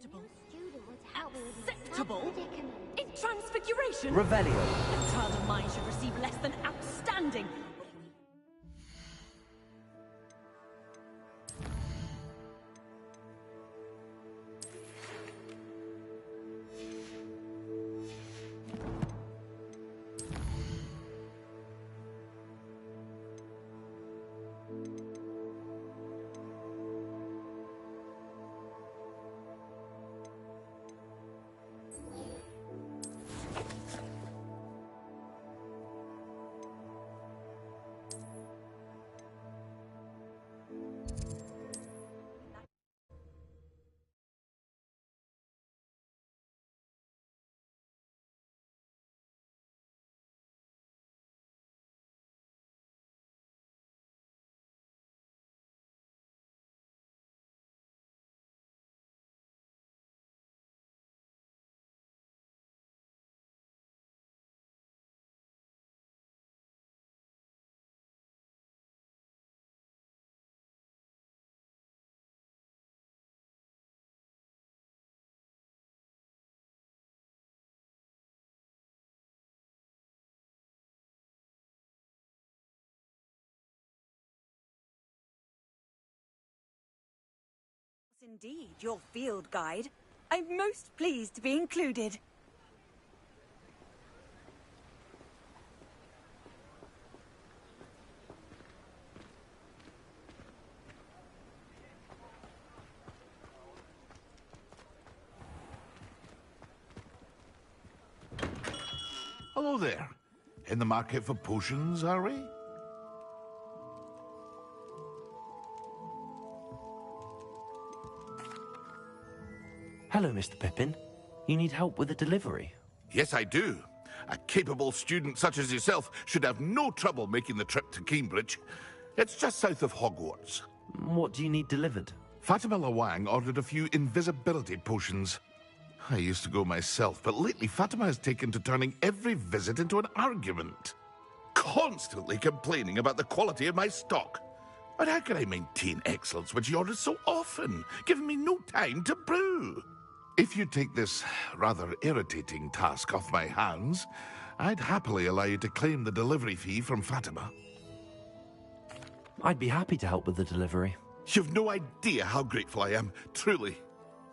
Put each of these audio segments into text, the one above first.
Acceptable. Acceptable? In Transfiguration? Revelio. A child of mine should receive less than outstanding. Indeed, your field guide. I'm most pleased to be included. Hello there. In the market for potions, are we? Hello, Mr. Pippin. You need help with a delivery? Yes, I do. A capable student such as yourself should have no trouble making the trip to Cambridge. It's just south of Hogwarts. What do you need delivered? Fatima Lawang ordered a few invisibility potions. I used to go myself, but lately Fatima has taken to turning every visit into an argument. Constantly complaining about the quality of my stock. But how can I maintain excellence when she orders so often, giving me no time to brew? If you take this rather irritating task off my hands, I'd happily allow you to claim the delivery fee from Fatima. I'd be happy to help with the delivery. You've no idea how grateful I am, truly.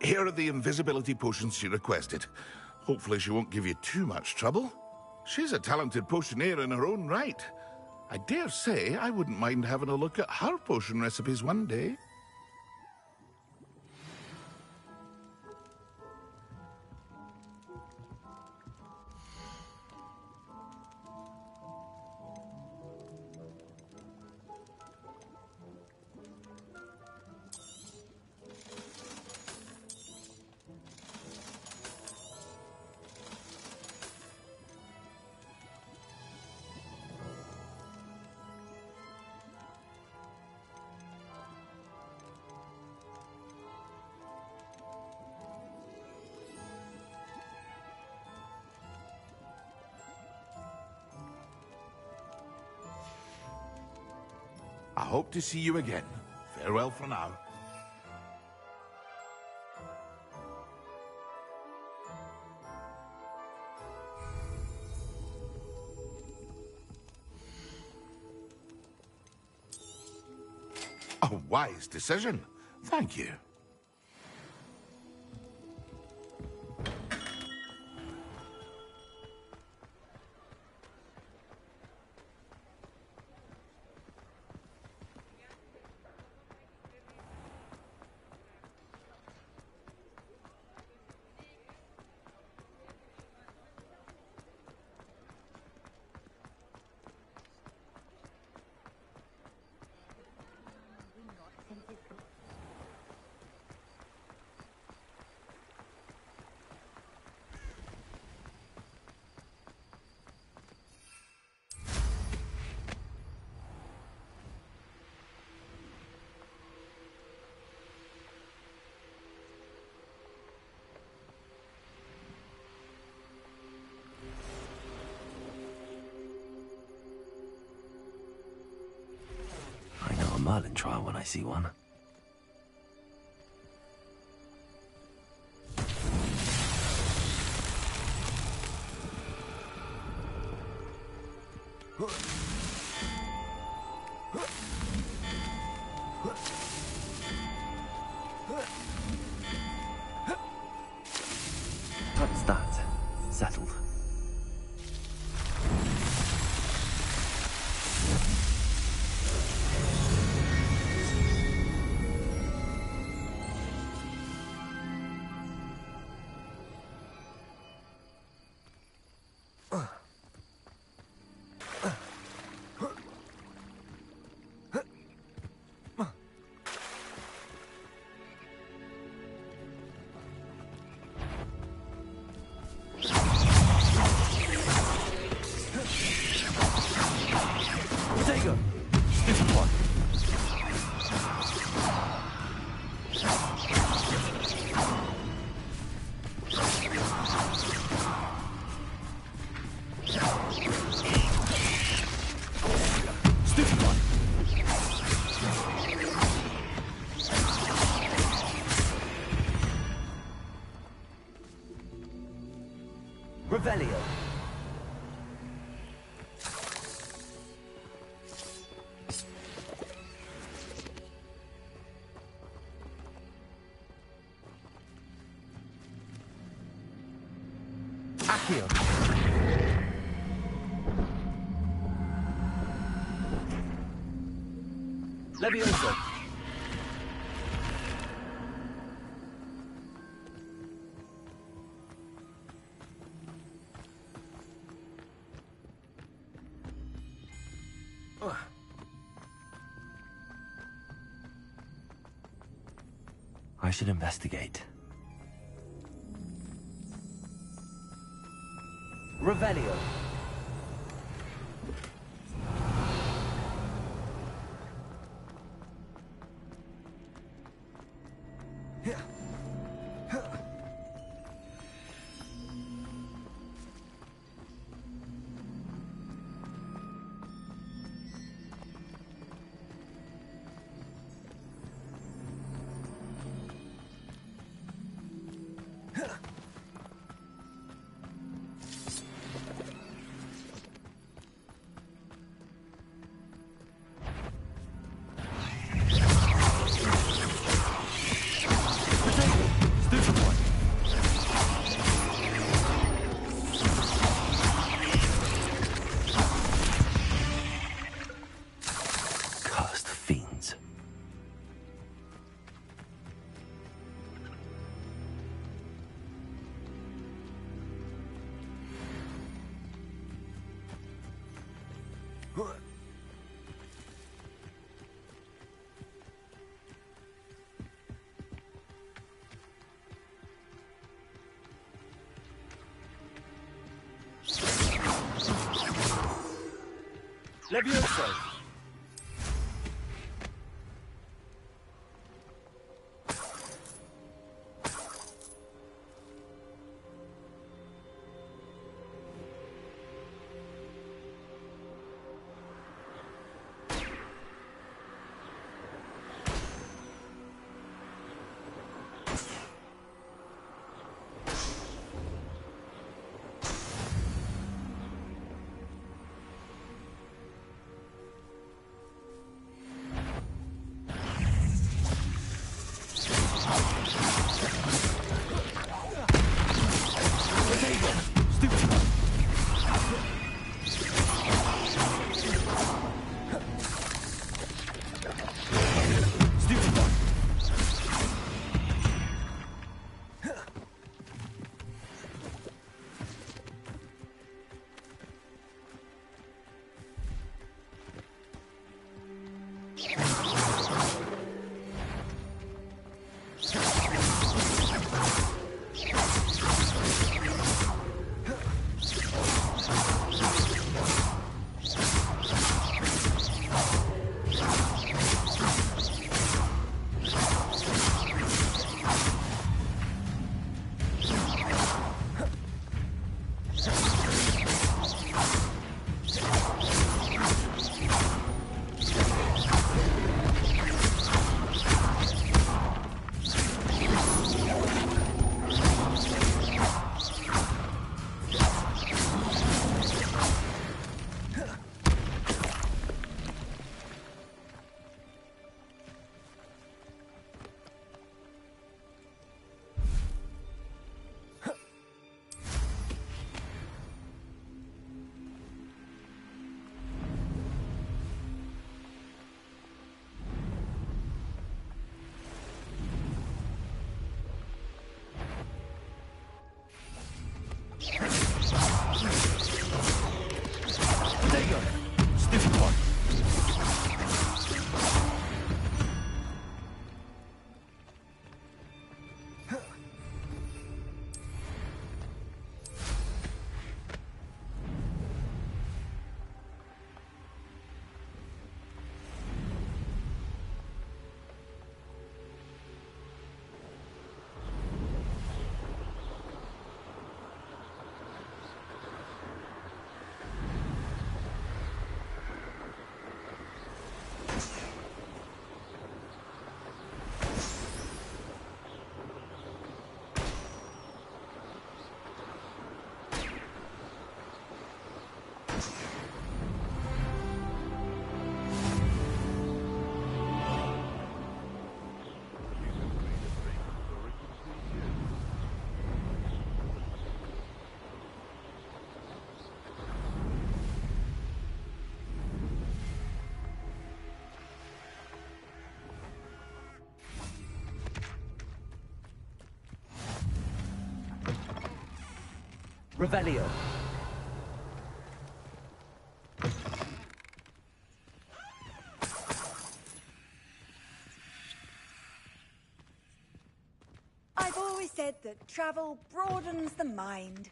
Here are the invisibility potions she requested. Hopefully she won't give you too much trouble. She's a talented potioneer in her own right. I dare say I wouldn't mind having a look at her potion recipes one day. I hope to see you again. Farewell for now. A wise decision. Thank you. Merlin trial when I see one. That's that. Settled. Dagger! Stupid one. Stupid one. Revelio. Accio. Levioso. I should investigate. Revelio. Cursed fiends. Levioso. Revelio. I've always said that travel broadens the mind.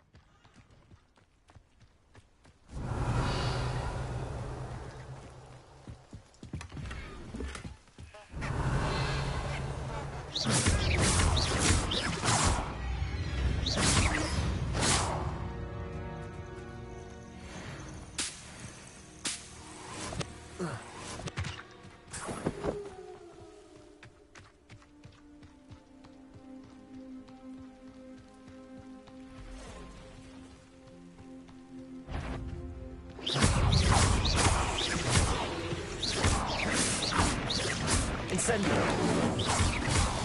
Incendio.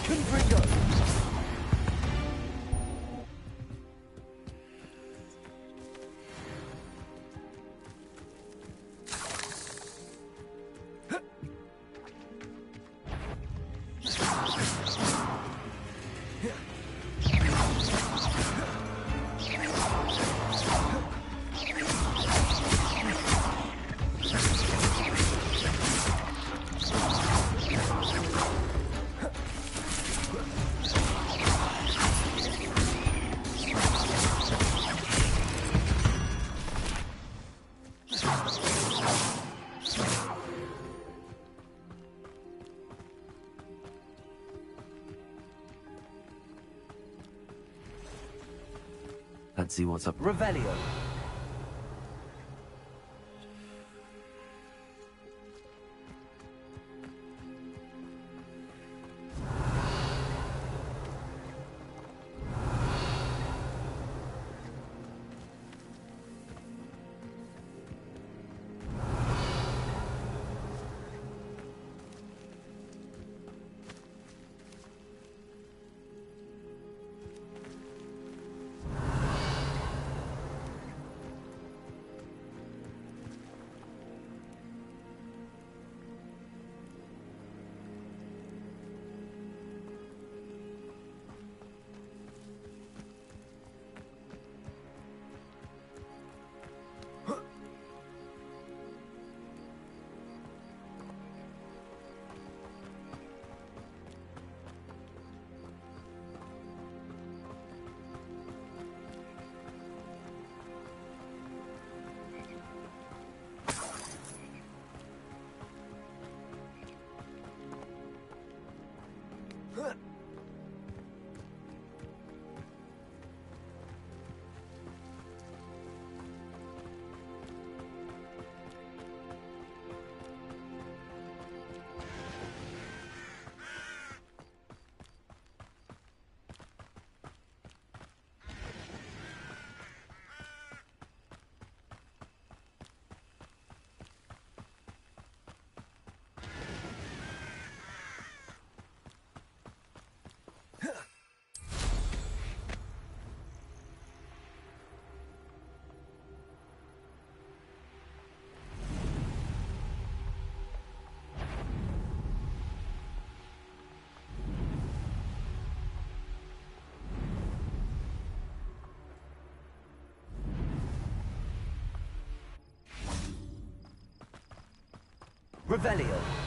Confringo. Let's see what's up. Revelio. Revelio.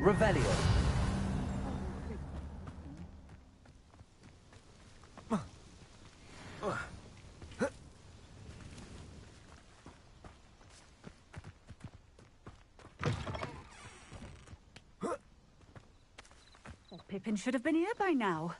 Revelio. Well, Pippin should have been here by now.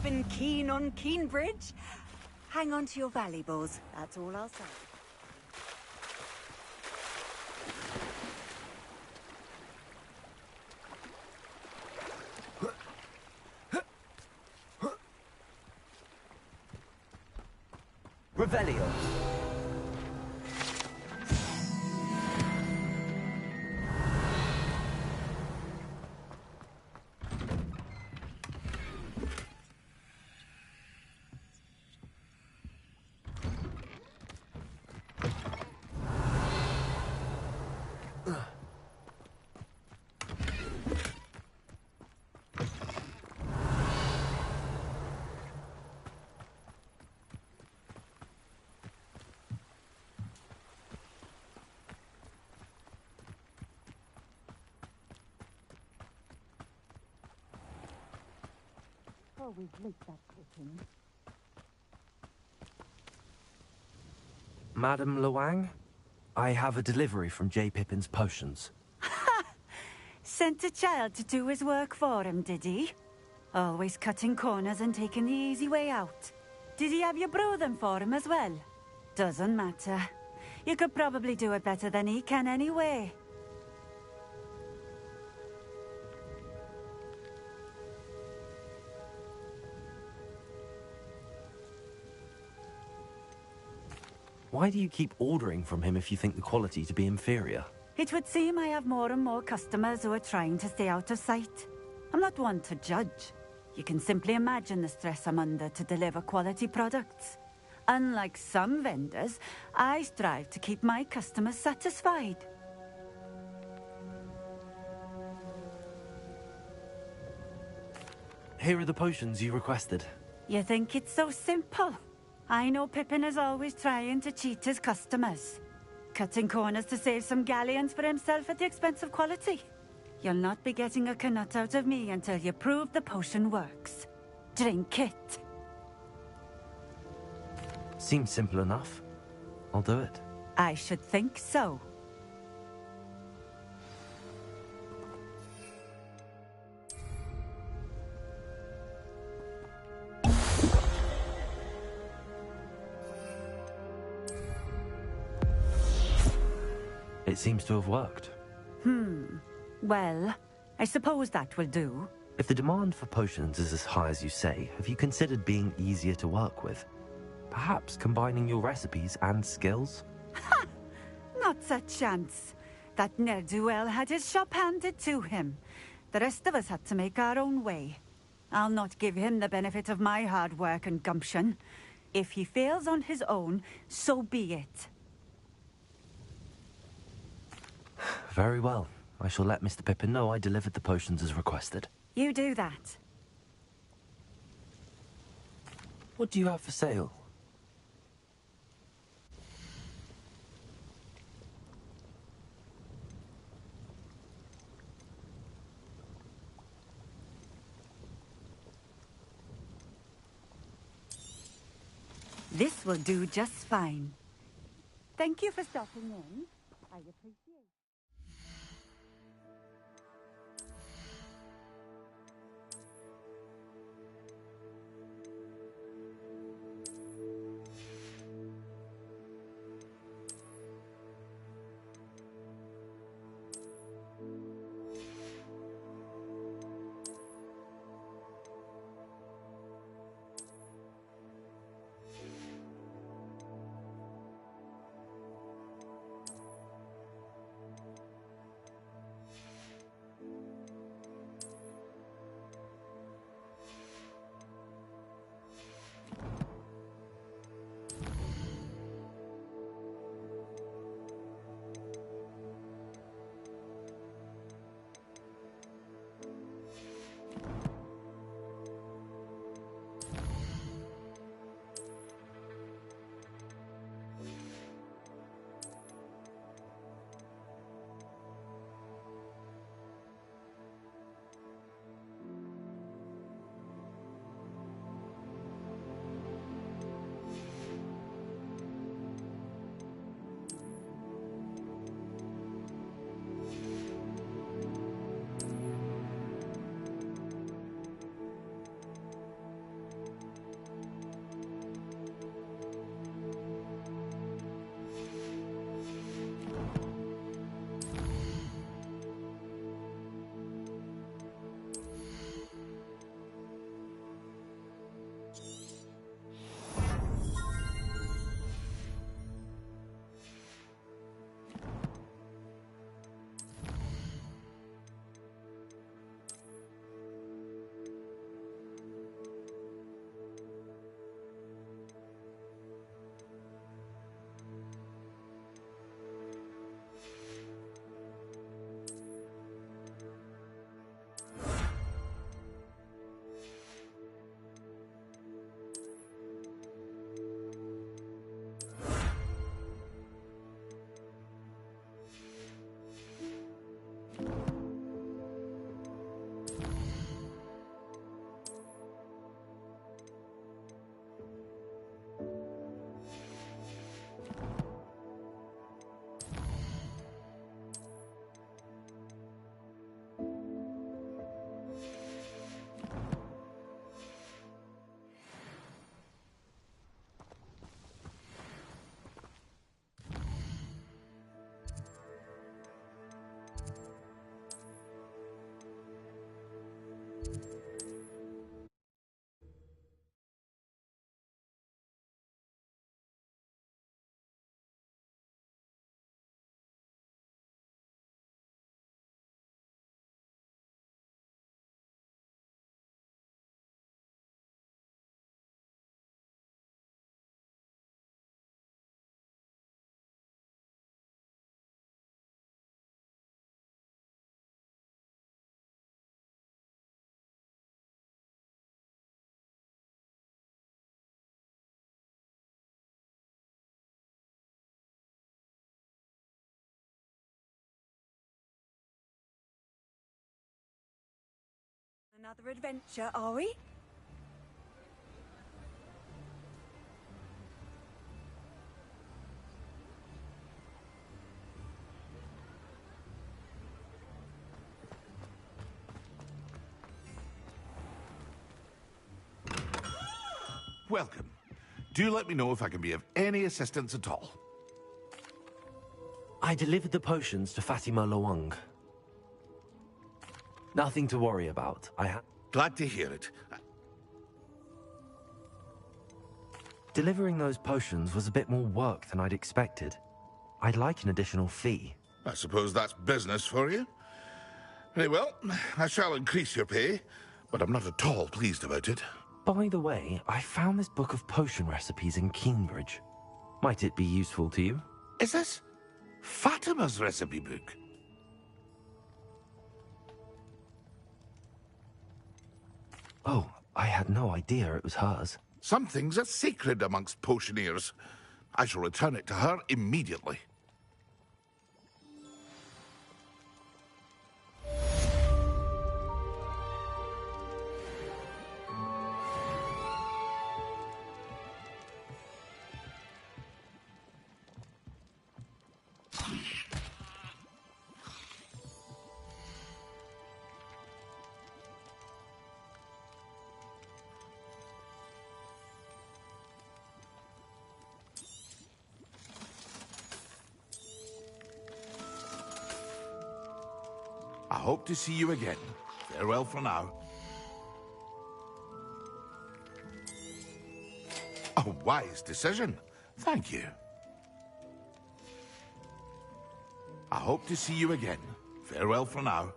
been keen on Keenbridge. Hang on to your valuables, that's all I'll say. Revelio. Always late that cooking. Madam Luang, I have a delivery from J. Pippin's potions. Sent a child to do his work for him, did he? Always cutting corners and taking the easy way out. Did he have you brew them for him as well? Doesn't matter. You could probably do it better than he can anyway. Why do you keep ordering from him if you think the quality to be inferior? It would seem I have more and more customers who are trying to stay out of sight. I'm not one to judge. You can simply imagine the stress I'm under to deliver quality products. Unlike some vendors, I strive to keep my customers satisfied. Here are the potions you requested. You think it's so simple? I know Pippin is always trying to cheat his customers. Cutting corners to save some galleons for himself at the expense of quality. You'll not be getting a canut out of me until you prove the potion works. Drink it. Seems simple enough. I'll do it. I should think so. It seems to have worked. Well, I suppose that will do. If the demand for potions is as high as you say, have you considered being easier to work with? Perhaps combining your recipes and skills? Not a chance. That ne'er-do-well had his shop handed to him. The rest of us had to make our own way. I'll not give him the benefit of my hard work and gumption. If he fails on his own, so be it. Very well. I shall let Mr. Pippin know I delivered the potions as requested. You do that. What do you have for sale? This will do just fine. Thank you for stopping in. I appreciate it. another adventure, are we? Welcome. Do let me know if I can be of any assistance at all. I delivered the potions to Fatima Lawang. Nothing to worry about. Glad to hear it. Delivering those potions was a bit more work than I'd expected. I'd like an additional fee. I suppose that's business for you. Very well, I shall increase your pay, but I'm not at all pleased about it. By the way, I found this book of potion recipes in Cambridge. Might it be useful to you? Is this Fatima's recipe book? Oh, I had no idea it was hers. Some things are sacred amongst potioneers. I shall return it to her immediately. I hope to see you again. Farewell for now. A wise decision. Thank you. I hope to see you again. Farewell for now.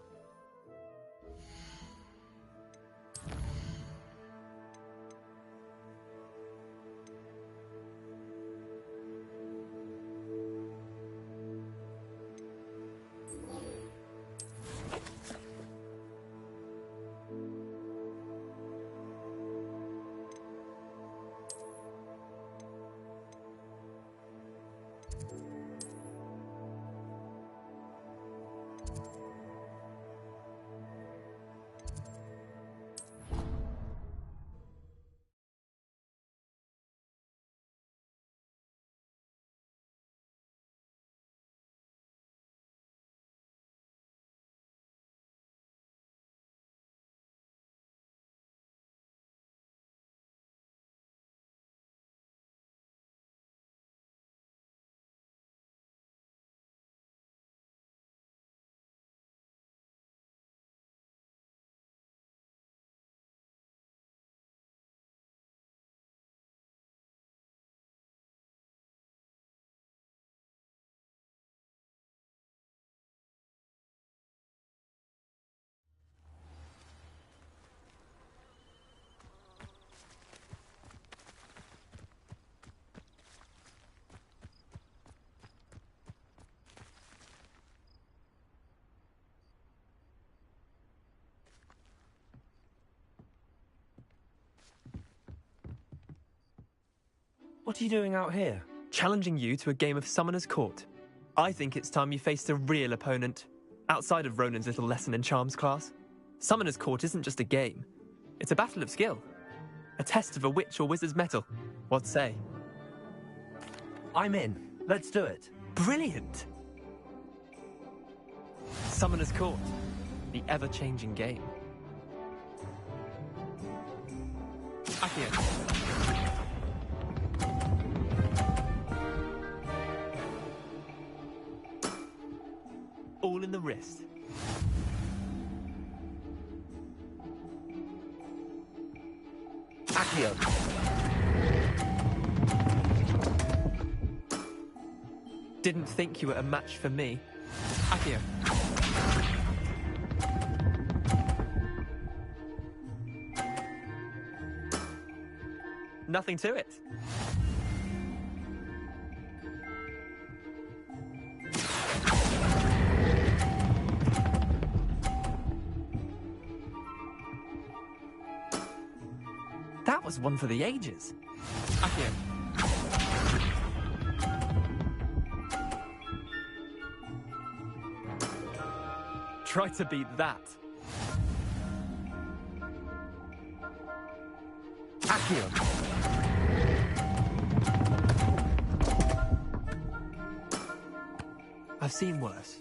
What are you doing out here? Challenging you to a game of Summoner's Court. I think it's time you faced a real opponent, outside of Ronan's little lesson in charms class. Summoner's Court isn't just a game. It's a battle of skill. A test of a witch or wizard's mettle. What say? I'm in. Let's do it. Brilliant! Summoner's Court. The ever-changing game. Accio. All in the wrist. Accio. Didn't think you were a match for me. Accio. Nothing to it. That was one for the ages. Accio. Try to beat that. Accio. I've seen worse.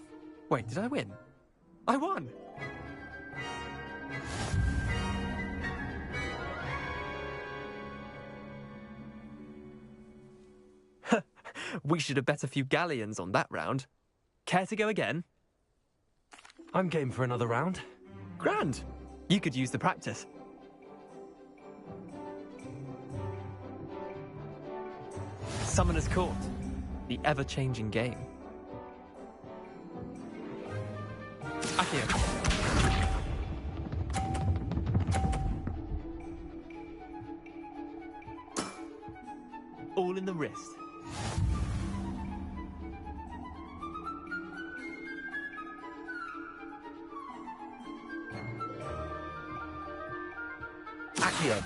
Wait, did I win? I won! We should have bet a few galleons on that round. Care to go again? I'm game for another round. Grand! You could use the practice. Summoner's Court. The ever-changing game. Accio. All in the wrist. Accio.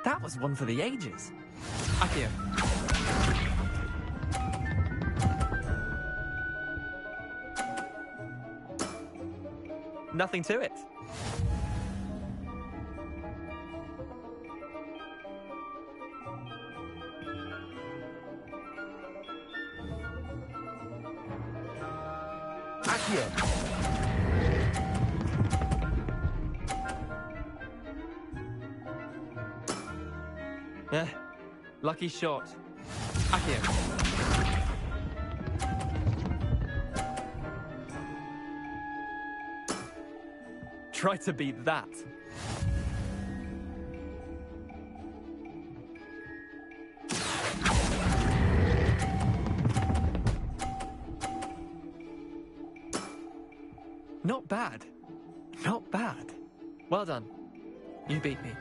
That was one for the ages. Accio. Nothing to it. Accio. Lucky shot. Accio. Try to beat that. Not bad. Not bad. Well done. You beat me.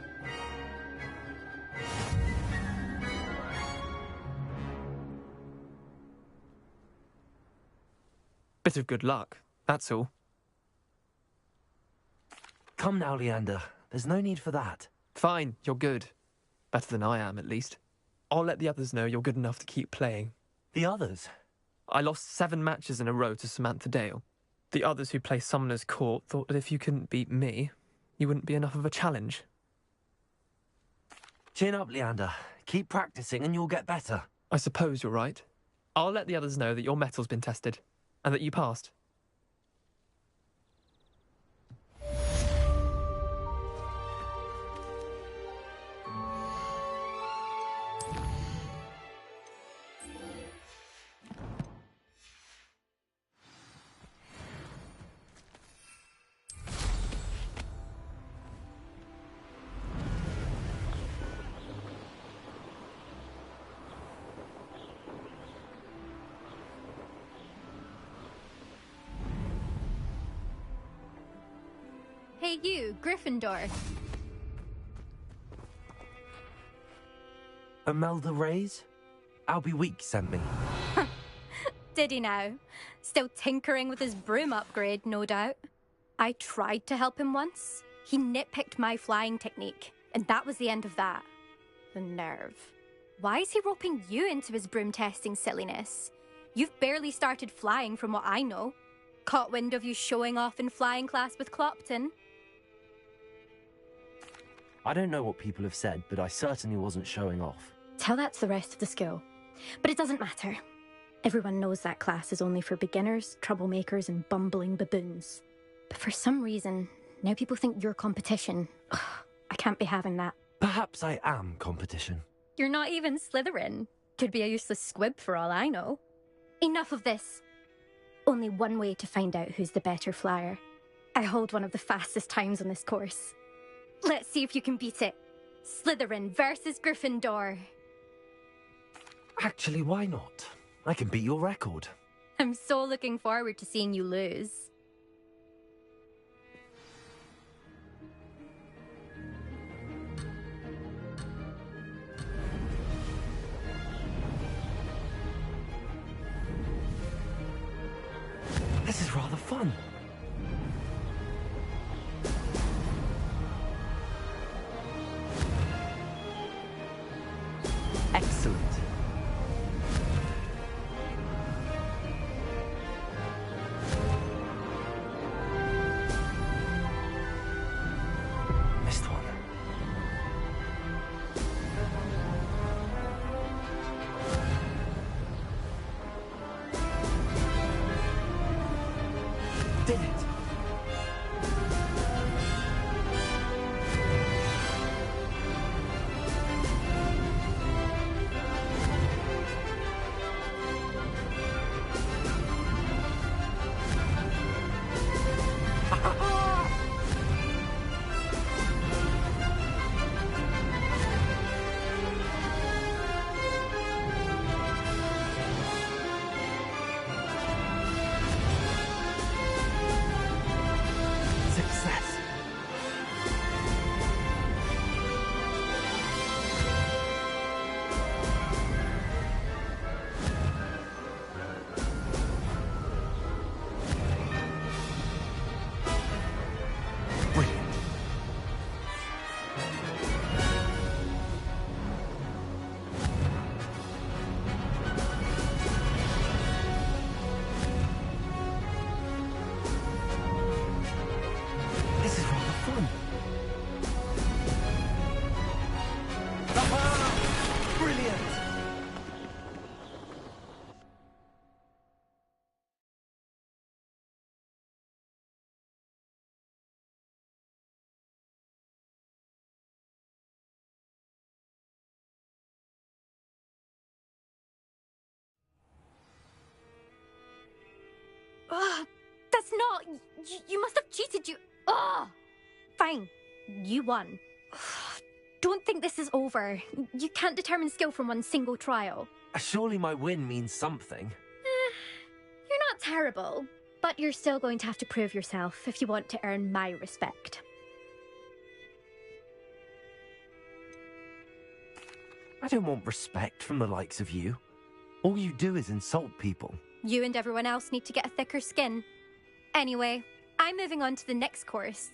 Bit of good luck, that's all. Come now, Leander. There's no need for that. Fine, you're good. Better than I am, at least. I'll let the others know you're good enough to keep playing. The others? I lost 7 matches in a row to Samantha Dale. The others who play Summoner's Court thought that if you couldn't beat me, you wouldn't be enough of a challenge. Chin up, Leander. Keep practicing and you'll get better. I suppose you're right. I'll let the others know that your metal's been tested, and that you passed. Hey you, Gryffindor. Imelda Reyes? Albie Week sent me. Did he now? Still tinkering with his broom upgrade, no doubt. I tried to help him once. He nitpicked my flying technique, and that was the end of that. The nerve. Why is he roping you into his broom testing silliness? You've barely started flying from what I know. Caught wind of you showing off in flying class with Clopton. I don't know what people have said, but I certainly wasn't showing off. Tell that to the rest of the school. But it doesn't matter. Everyone knows that class is only for beginners, troublemakers, and bumbling baboons. But for some reason, now people think you're competition. Ugh, I can't be having that. Perhaps I am competition. You're not even Slytherin. Could be a useless squib for all I know. Enough of this. Only one way to find out who's the better flyer. I hold one of the fastest times on this course. Let's see if you can beat it. Slytherin versus Gryffindor. Actually, why not? I can beat your record. I'm so looking forward to seeing you lose. This is rather fun. Excellent. not. You must have cheated. Ugh! Fine. You won. Don't think this is over. You can't determine skill from one single trial. Surely my win means something. You're not terrible, but you're still going to have to prove yourself if you want to earn my respect. I don't want respect from the likes of you. All you do is insult people. You and everyone else need to get a thicker skin. Anyway, I'm moving on to the next course.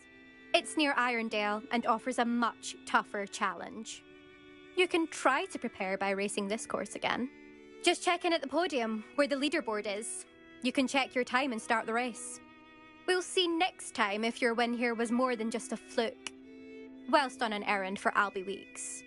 It's near Irondale and offers a much tougher challenge. You can try to prepare by racing this course again. Just check in at the podium, where the leaderboard is. You can check your time and start the race. We'll see next time if your win here was more than just a fluke. Whilst on an errand for Albie Weeks.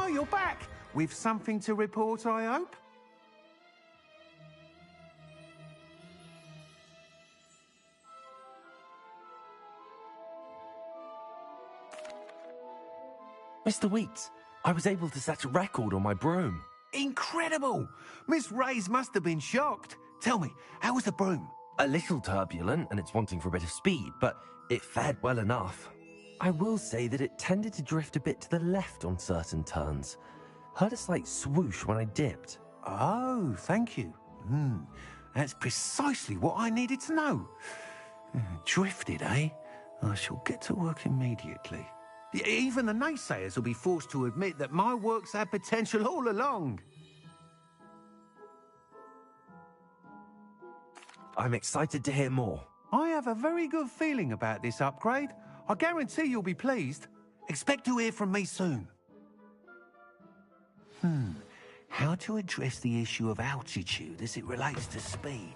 Oh, you're back! With something to report, I hope? Mr. Weeks, I was able to set a record on my broom. Incredible! Miss Reyes must have been shocked. Tell me, how was the broom? A little turbulent and it's wanting for a bit of speed, but it fared well enough. I will say that it tended to drift a bit to the left on certain turns. Heard a slight swoosh when I dipped. Oh, thank you. That's precisely what I needed to know. Drifted, eh? I shall get to work immediately. Even the naysayers will be forced to admit that my work's had potential all along. I'm excited to hear more. I have a very good feeling about this upgrade. I guarantee you'll be pleased. Expect to hear from me soon. How to address the issue of altitude as it relates to speed?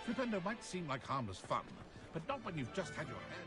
Flipendo might seem like harmless fun, but not when you've just had your head.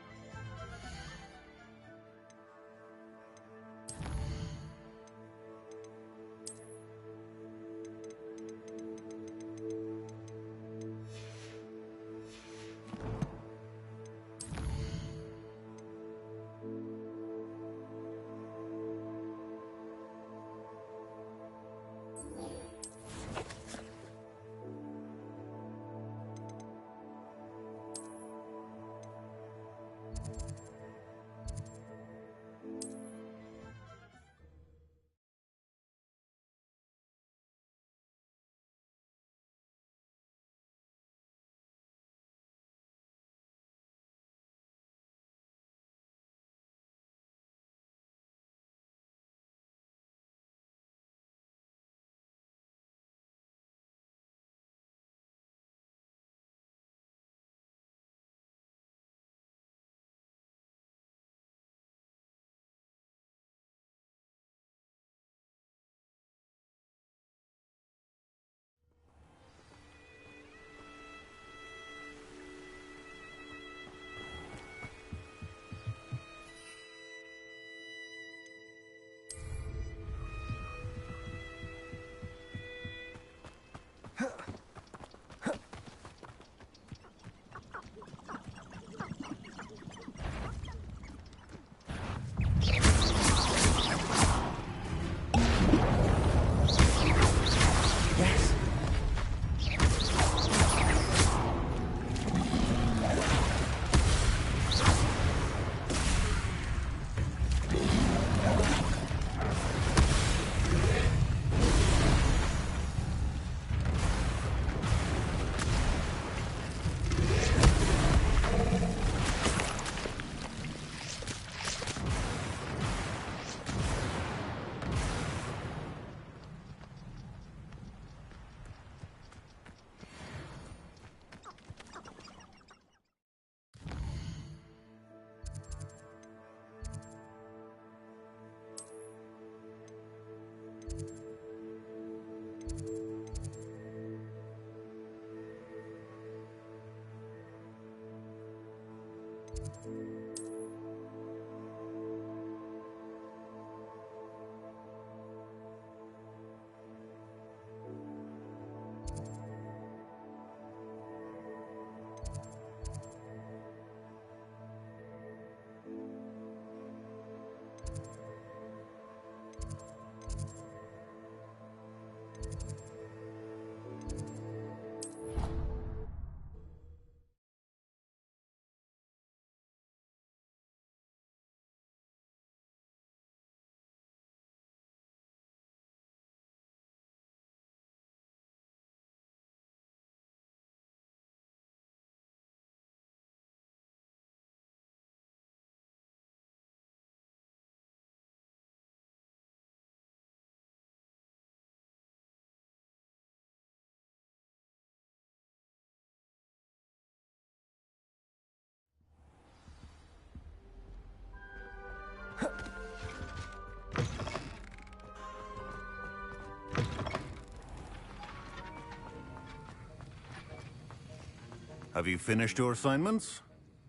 Have you finished your assignments?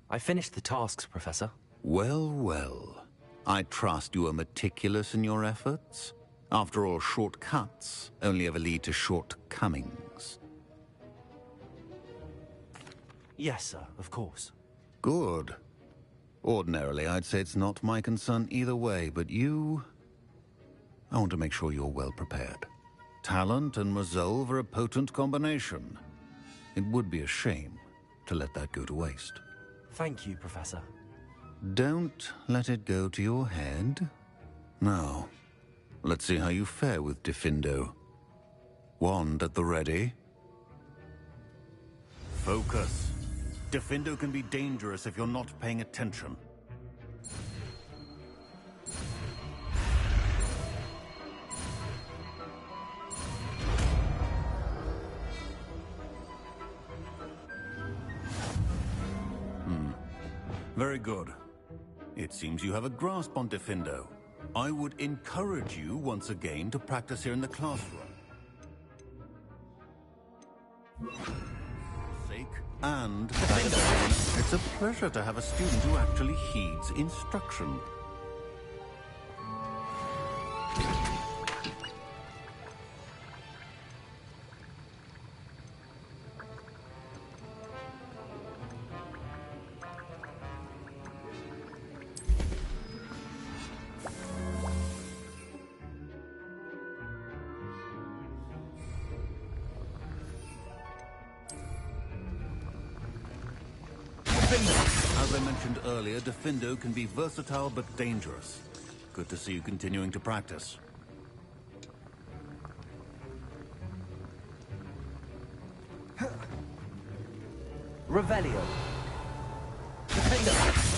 I finished the tasks, Professor. Well, well. I trust you are meticulous in your efforts. After all, shortcuts only ever lead to shortcomings. Yes, sir, of course. Good. Ordinarily, I'd say it's not my concern either way, but you... I want to make sure you're well prepared. Talent and resolve are a potent combination. It would be a shame to let that go to waste. Thank you, Professor. Don't let it go to your head. Now, let's see how you fare with Diffindo. Wand at the ready. Focus. Diffindo can be dangerous if you're not paying attention. Very good. It seems you have a grasp on Diffindo. I would encourage you once again to practice here in the classroom. Sake and it's a pleasure to have a student who actually heeds instruction. As I mentioned earlier, Diffindo can be versatile but dangerous. Good to see you continuing to practice. Revelio. Diffindo.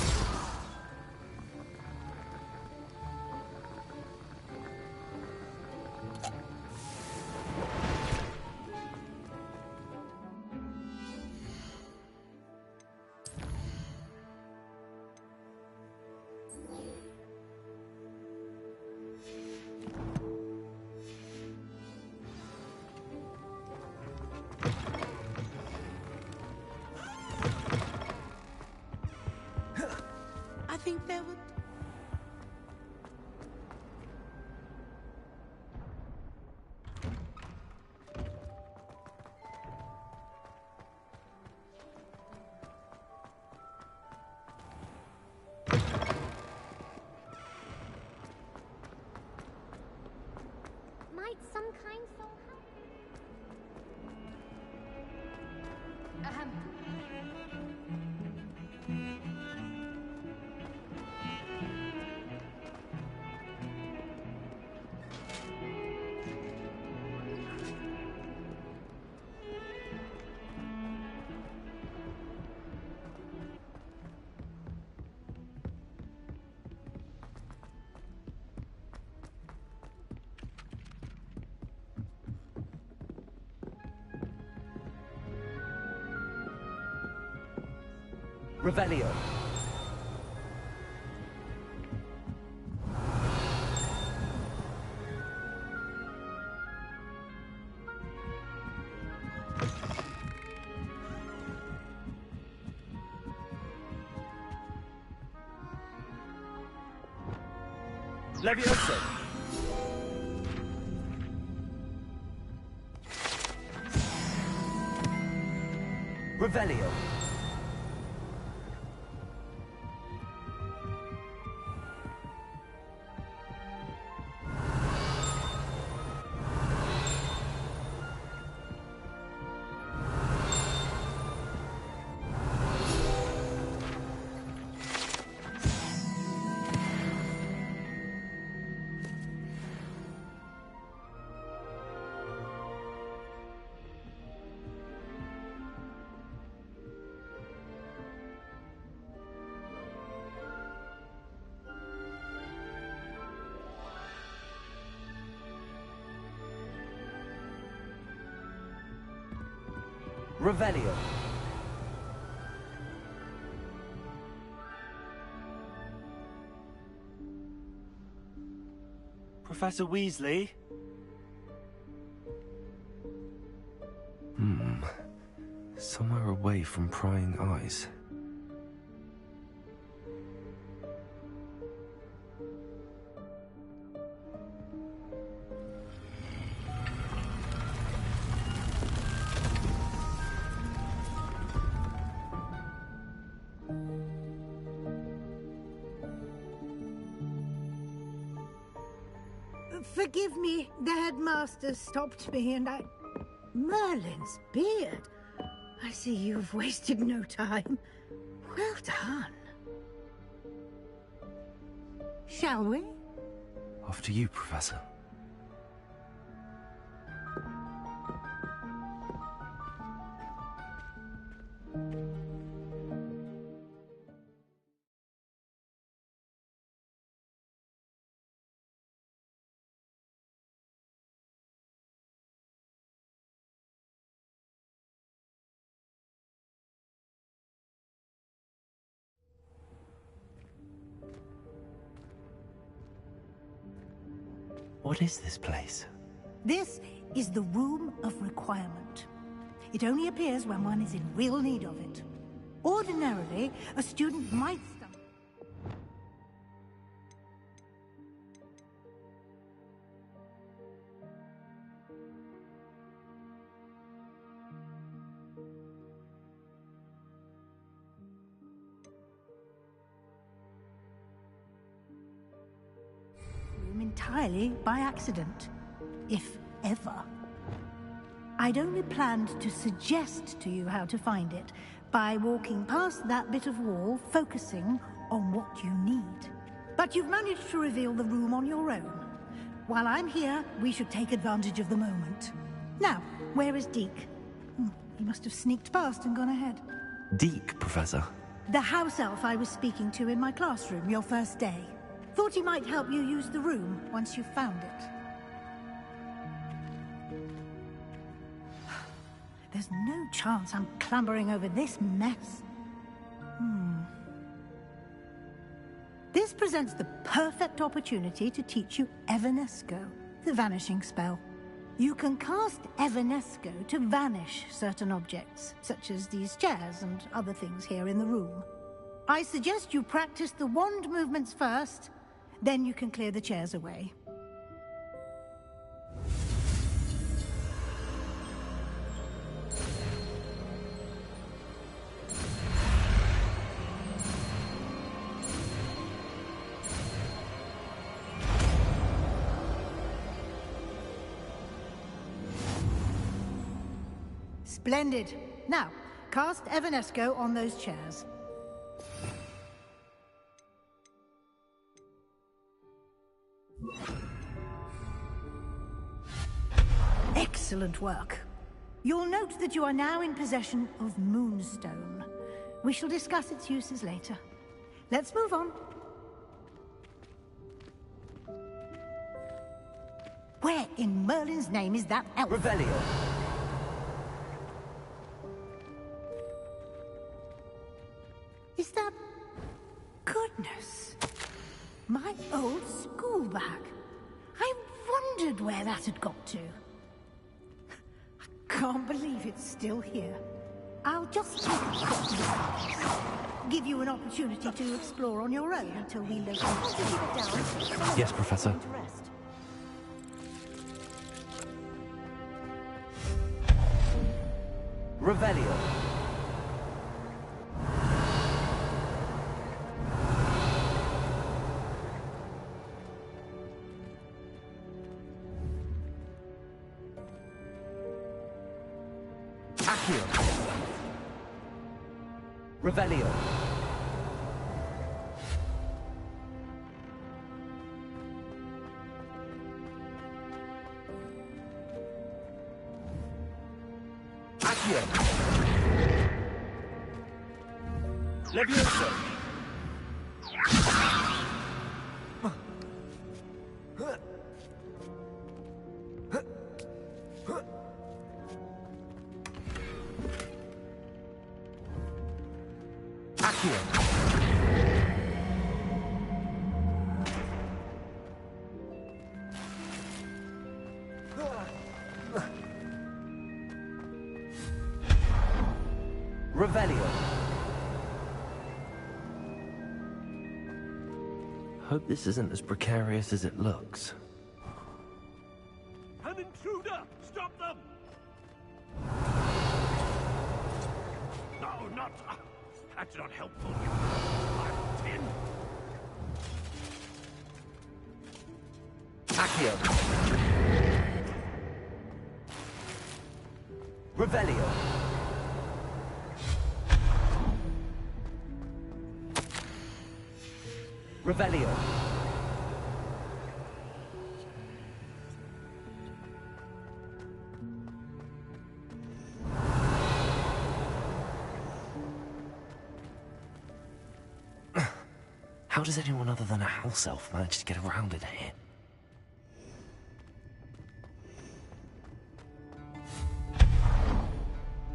I think there would... Might some kind soul help? Ahem. Revelio. Levioso! Revelio! Revelio. Professor Weasley? Somewhere away from prying eyes. Forgive me, the headmaster stopped me and I... Merlin's beard. I see you've wasted no time. Well done. Shall we? After you, Professor. What is this place? This is the Room of Requirement. It only appears when one is in real need of it. Ordinarily, a student might stumble. Entirely by accident, if ever. I'd only planned to suggest to you how to find it by walking past that bit of wall, focusing on what you need. But you've managed to reveal the room on your own. While I'm here, we should take advantage of the moment. Now, where is Deke? He must have sneaked past and gone ahead. Deke, Professor. The house elf I was speaking to in my classroom your first day. Thought he might help you use the room once you've found it. There's no chance I'm clambering over this mess. This presents the perfect opportunity to teach you Evanesco, the vanishing spell. You can cast Evanesco to vanish certain objects, such as these chairs and other things here in the room. I suggest you practice the wand movements first, then you can clear the chairs away. Splendid. Now, cast Evanesco on those chairs. Excellent work. You'll note that you are now in possession of Moonstone. We shall discuss its uses later. Let's move on. Where in Merlin's name is that elf? Revelio. Is that... Goodness. My old school bag. I wondered where that had got to. I can't believe it's still here. I'll just take a quick look. give you an opportunity to explore on your own until we locate. Yes, Professor. Revelio. Accio. Revelio. Accio. Levioso. Accio. Revelio. Hope this isn't as precarious as it looks. An intruder! Stop them! No, not... That's not helpful. I'm 10. Accio. Revelio. Revelio. How does anyone other than a house elf manage to get around in here?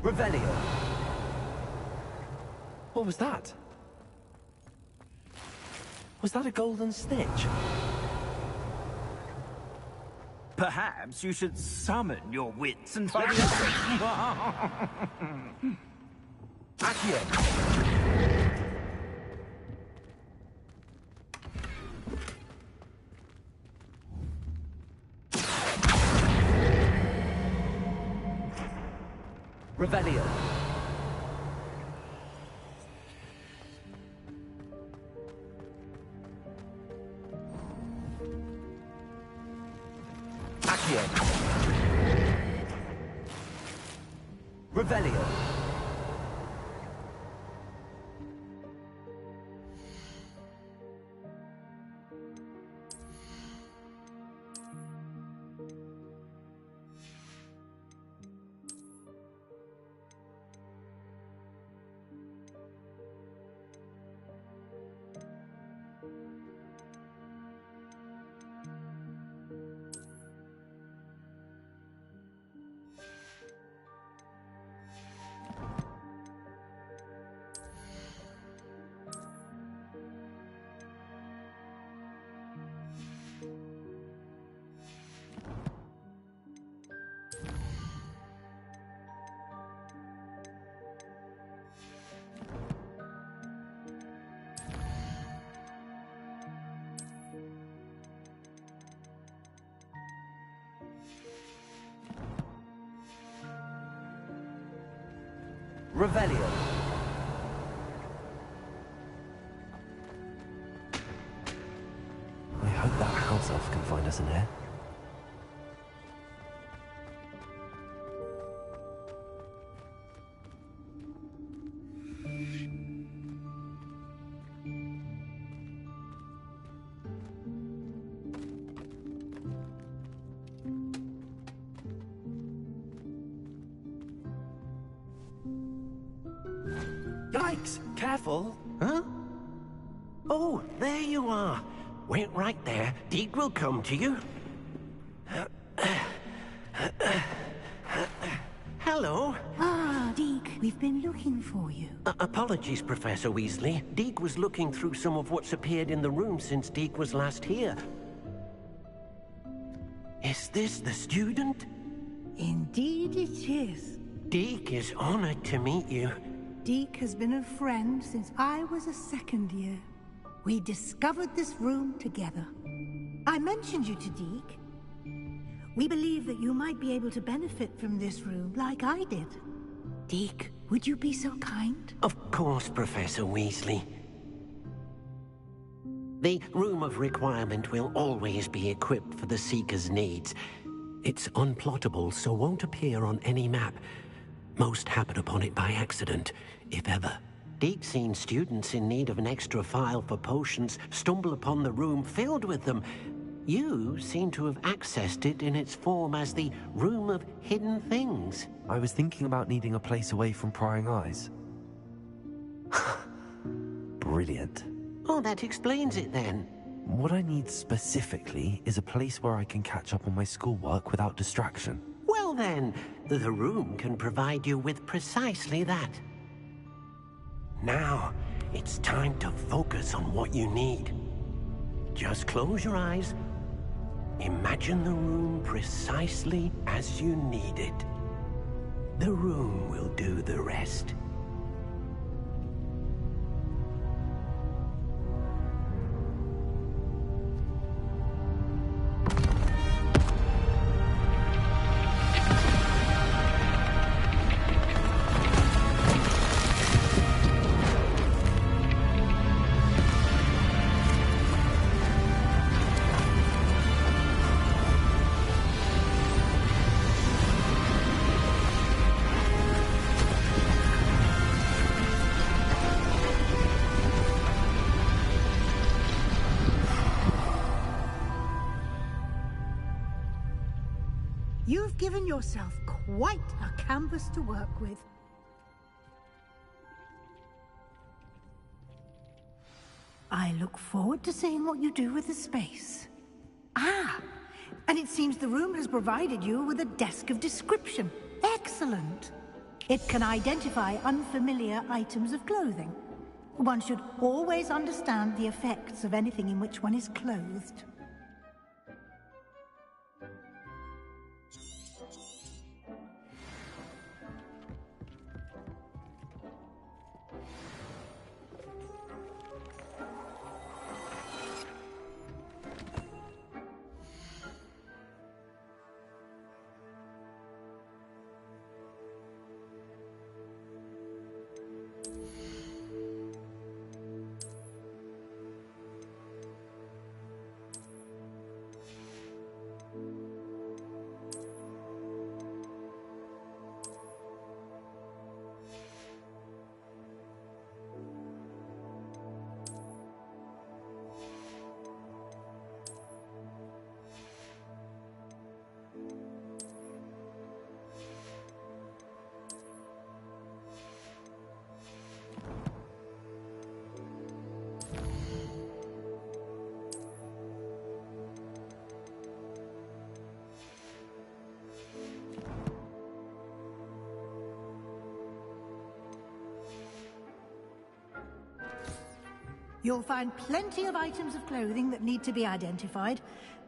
Revelio. What was that? Was that a golden snitch? Perhaps you should summon your wits and find... Accio. Revelio. Accio. Revelio. Revelio. I hope that house elf can find us in here. Yikes! Careful! Huh? Oh, there you are. Wait right there. Deek will come to you. Hello. Ah, Deek, we've been looking for you. Apologies, Professor Weasley. Deek was looking through some of what's appeared in the room since Deek was last here. Is this the student? Indeed it is. Deek is honored to meet you. Deke has been a friend since I was a second year. We discovered this room together. I mentioned you to Deke. We believe that you might be able to benefit from this room like I did. Deke, would you be so kind? Of course, Professor Weasley. The Room of Requirement will always be equipped for the Seeker's needs. It's unplottable, so won't appear on any map. Most happen upon it by accident, if ever. Deke's seen students in need of an extra file for potions stumble upon the room filled with them. You seem to have accessed it in its form as the Room of Hidden Things. I was thinking about needing a place away from prying eyes. Brilliant. Oh, that explains it then. What I need specifically is a place where I can catch up on my schoolwork without distraction. Well then, the room can provide you with precisely that. Now, it's time to focus on what you need. Just close your eyes. Imagine the room precisely as you need it. The room will do the rest. You've given yourself quite a canvas to work with. I look forward to seeing what you do with the space. Ah, and it seems the room has provided you with a desk of description. Excellent. It can identify unfamiliar items of clothing. One should always understand the effects of anything in which one is clothed. You'll find plenty of items of clothing that need to be identified.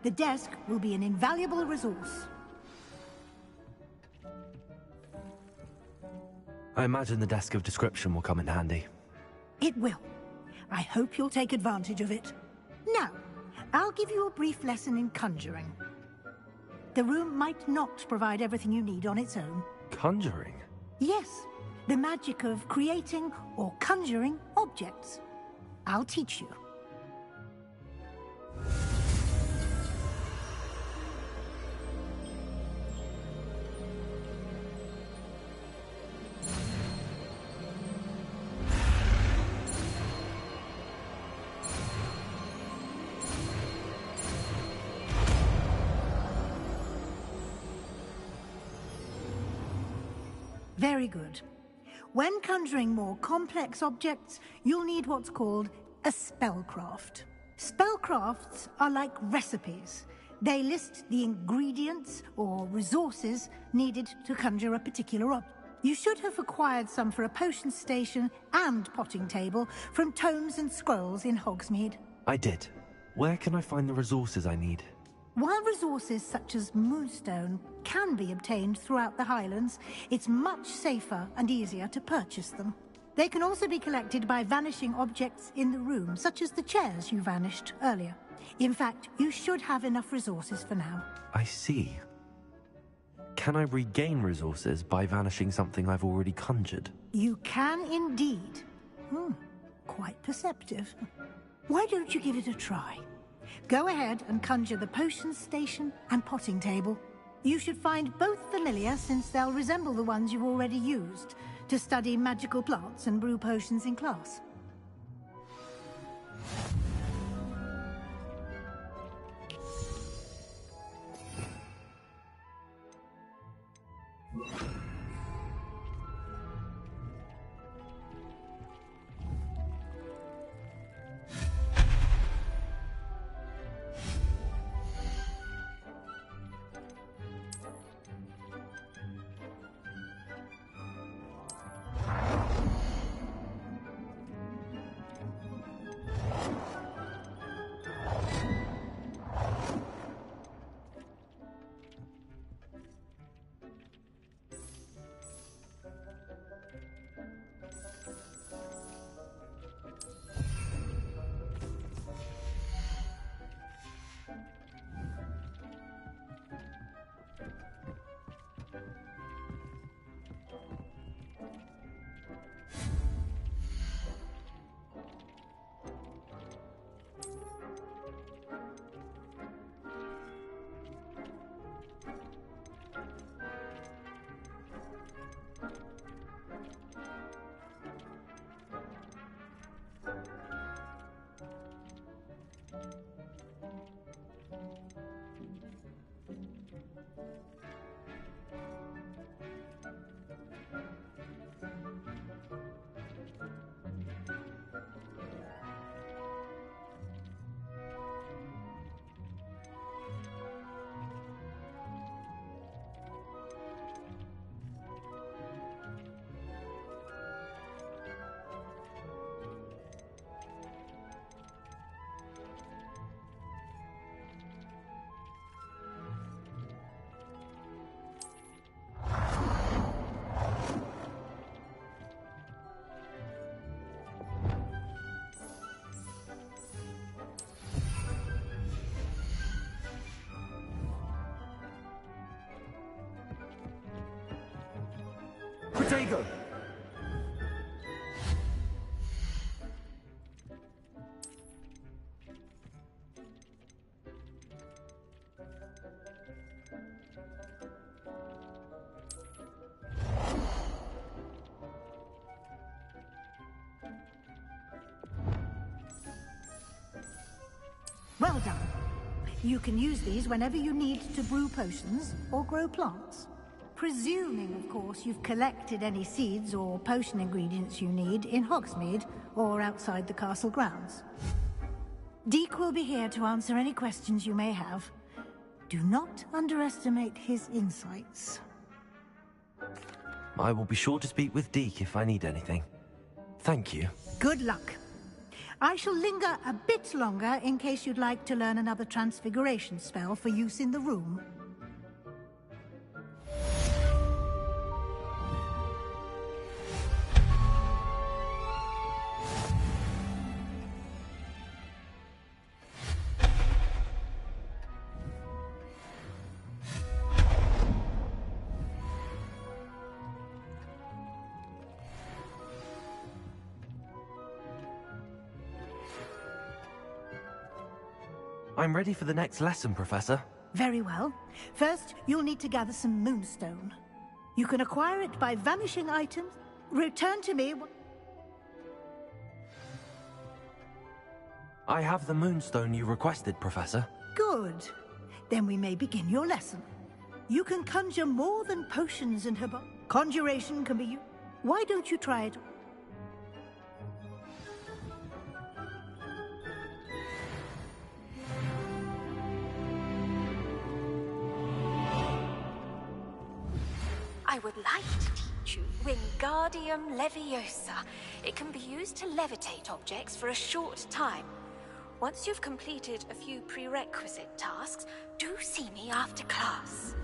The desk will be an invaluable resource. I imagine the desk of description will come in handy. It will. I hope you'll take advantage of it. Now, I'll give you a brief lesson in conjuring. The room might not provide everything you need on its own. Conjuring? Yes, the magic of creating or conjuring objects. I'll teach you. Very good. When conjuring more complex objects, you'll need what's called a spellcraft. Spellcrafts are like recipes. They list the ingredients or resources needed to conjure a particular object. You should have acquired some for a potion station and potting table from tomes and scrolls in Hogsmeade. I did. Where can I find the resources I need? While resources such as moonstone can be obtained throughout the Highlands, it's much safer and easier to purchase them. They can also be collected by vanishing objects in the room, such as the chairs you vanished earlier. In fact, you should have enough resources for now. I see. Can I regain resources by vanishing something I've already conjured? You can indeed. Quite perceptive. Why don't you give it a try? Go ahead and conjure the potion station and potting table. You should find both familiar, since they'll resemble the ones you've already used to study magical plants and brew potions in class. Potato! Well done. You can use these whenever you need to brew potions or grow plants. Presuming, of course, you've collected any seeds or potion ingredients you need in Hogsmeade or outside the castle grounds. Deek will be here to answer any questions you may have. Do not underestimate his insights. I will be sure to speak with Deke if I need anything. Thank you. Good luck. I shall linger a bit longer in case you'd like to learn another transfiguration spell for use in the room. I'm ready for the next lesson, Professor. Very well. First, you'll need to gather some moonstone. You can acquire it by vanishing items. Return to me. I have the moonstone you requested, Professor. Good. Then we may begin your lesson. You can conjure more than potions and herb. Conjuration can be used. Why don't you try it? I would like to teach you Wingardium Leviosa. It can be used to levitate objects for a short time. Once you've completed a few prerequisite tasks, do see me after class.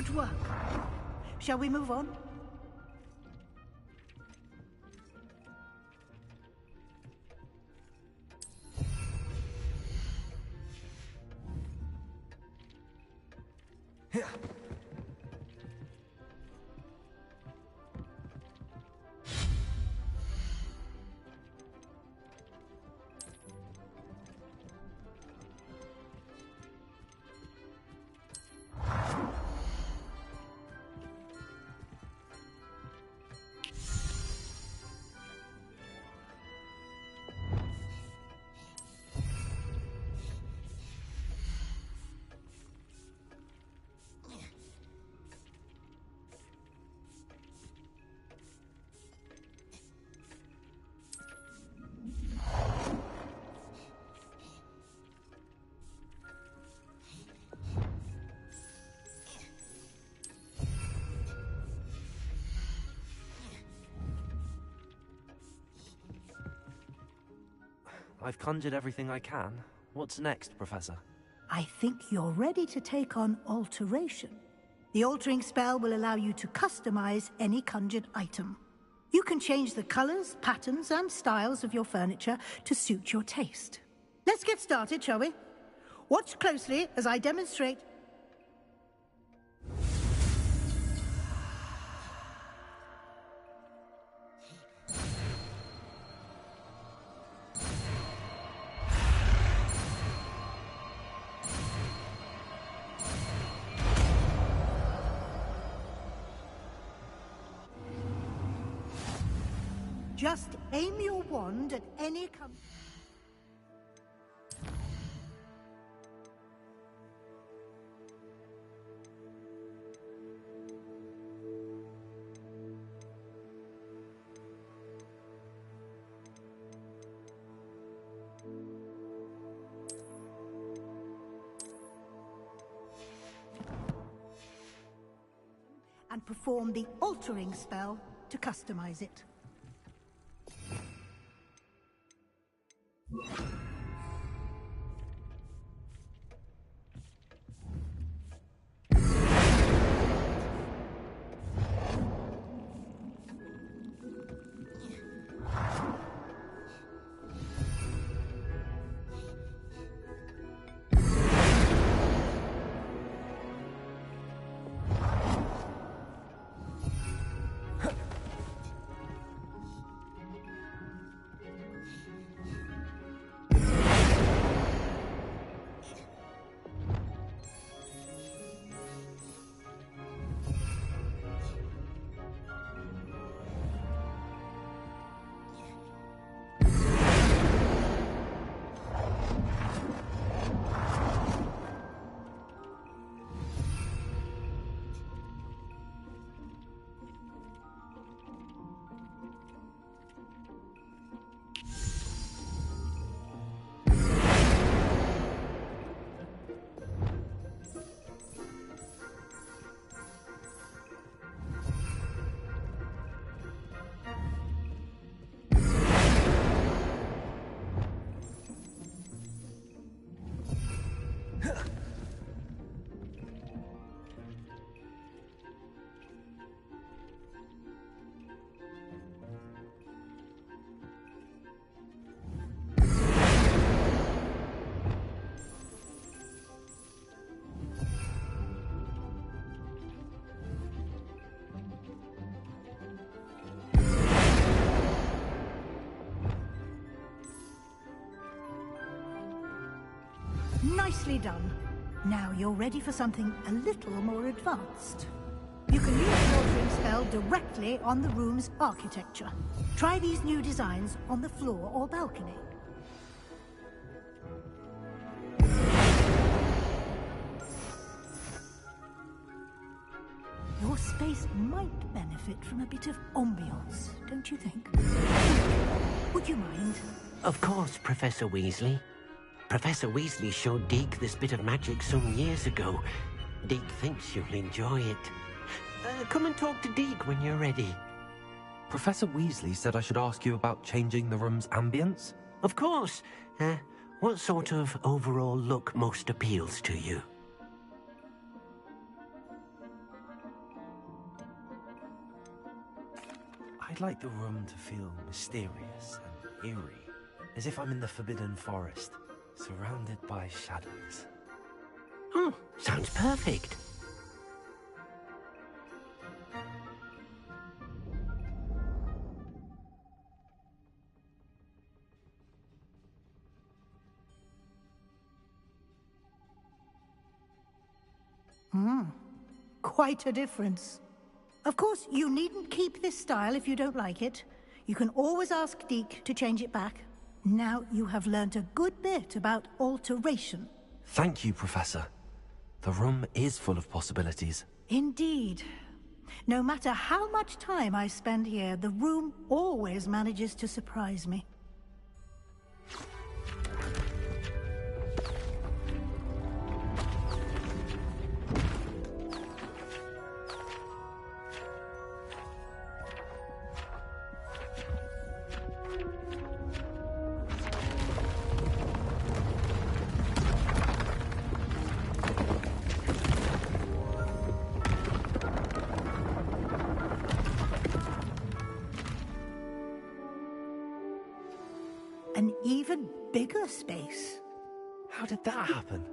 Good work. Shall we move on? I've conjured everything I can. What's next, Professor? I think you're ready to take on alteration. The altering spell will allow you to customize any conjured item. You can change the colors, patterns, and styles of your furniture to suit your taste. Let's get started, shall we? Watch closely as I demonstrate. Just aim your wand at any and perform the altering spell to customize it. Nicely done. Now you're ready for something a little more advanced. You can use the altering spell directly on the room's architecture. Try these new designs on the floor or balcony. Your space might benefit from a bit of ambiance, don't you think? Would you mind? Of course, Professor Weasley. Professor Weasley showed Deke this bit of magic some years ago. Deke thinks you'll enjoy it. Come and talk to Deke when you're ready. Professor Weasley said I should ask you about changing the room's ambience? Of course. What sort of overall look most appeals to you? I'd like the room to feel mysterious and eerie, as if I'm in the Forbidden Forest, surrounded by shadows. Oh, sounds perfect. Quite a difference. Of course, you needn't keep this style if you don't like it. You can always ask Deke to change it back. Now you have learnt a good bit about alteration. Thank you, Professor. The room is full of possibilities. Indeed. No matter how much time I spend here, the room always manages to surprise me. An even bigger space. How did that happen?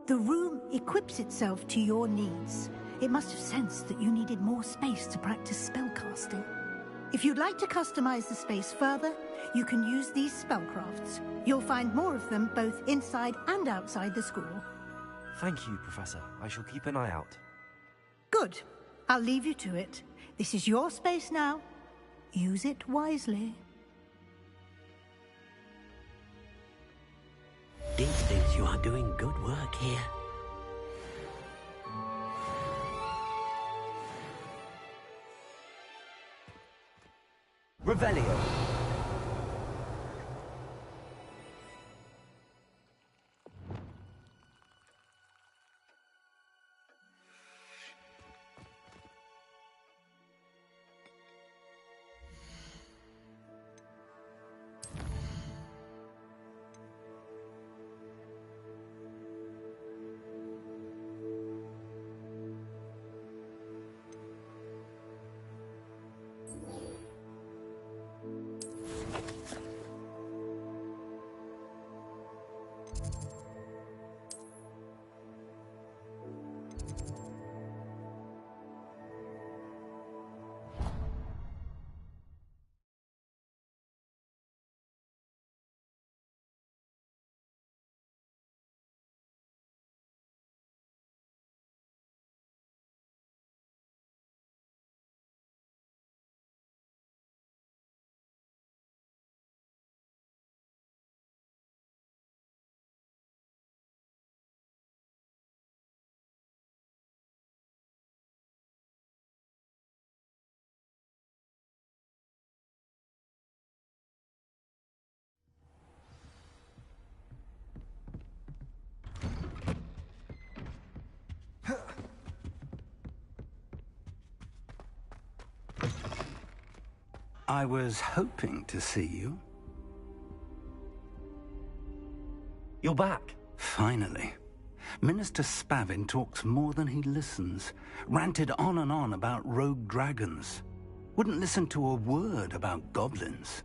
The room equips itself to your needs. It must have sensed that you needed more space to practice spellcasting. If you'd like to customize the space further, you can use these spellcrafts. You'll find more of them both inside and outside the school. Thank you, Professor. I shall keep an eye out. Good. I'll leave you to it. This is your space now. Use it wisely. Deke thinks you are doing good work here. Revelio. I was hoping to see you. You're back. Finally. Minister Spavin talks more than he listens. Ranted on and on about rogue dragons. Wouldn't listen to a word about goblins.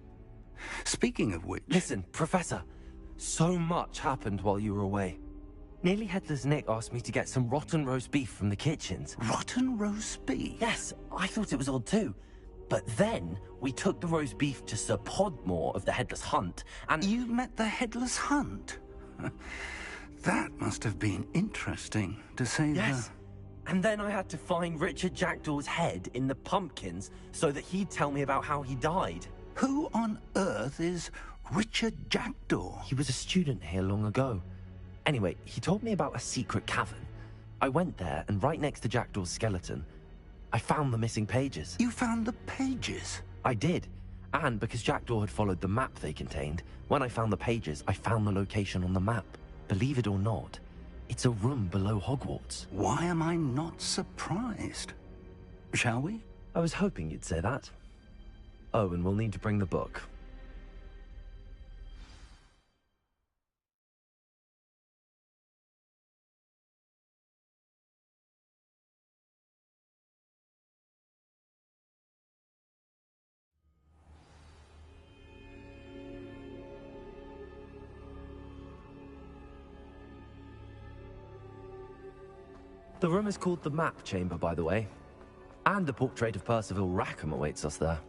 Speaking of which... Listen, Professor. So much happened while you were away. Nearly Headless Nick asked me to get some rotten roast beef from the kitchens. Rotten roast beef? Yes, I thought it was odd too. But then, we took the roast beef to Sir Podmore of the Headless Hunt, and... You met the Headless Hunt? That must have been interesting, to say Yes. And then I had to find Richard Jackdaw's head in the pumpkins so that he'd tell me about how he died. Who on earth is Richard Jackdaw? He was a student here long ago. Anyway, he told me about a secret cavern. I went there, and right next to Jackdaw's skeleton, I found the missing pages. You found the pages? I did. And because Jackdaw had followed the map they contained, when I found the pages, I found the location on the map. Believe it or not, it's a room below Hogwarts. Why am I not surprised? Shall we? I was hoping you'd say that. Oh, and we'll need to bring the book. The room is called the Map Chamber, by the way. And a portrait of Percival Rackham awaits us there.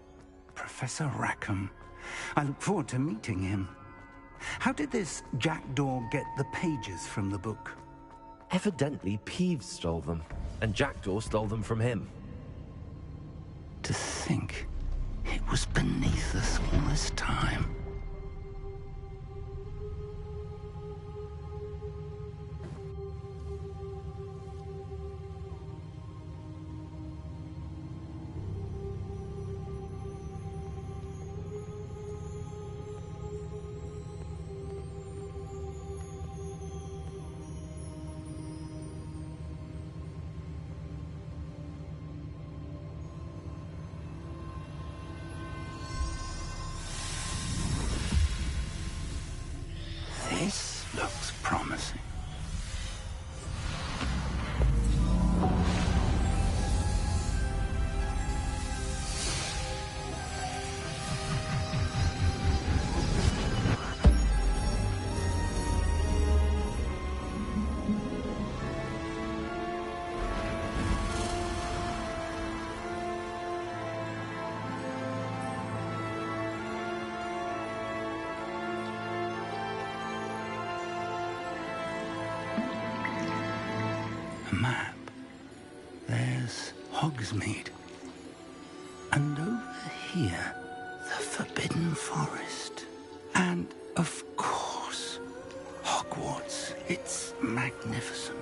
Professor Rackham. I look forward to meeting him. How did this Jackdaw get the pages from the book? Evidently, Peeves stole them, and Jackdaw stole them from him. To think it was beneath us all this time. This looks promising. A map. There's Hogsmeade. And over here, the Forbidden Forest. And, of course, Hogwarts. It's magnificent.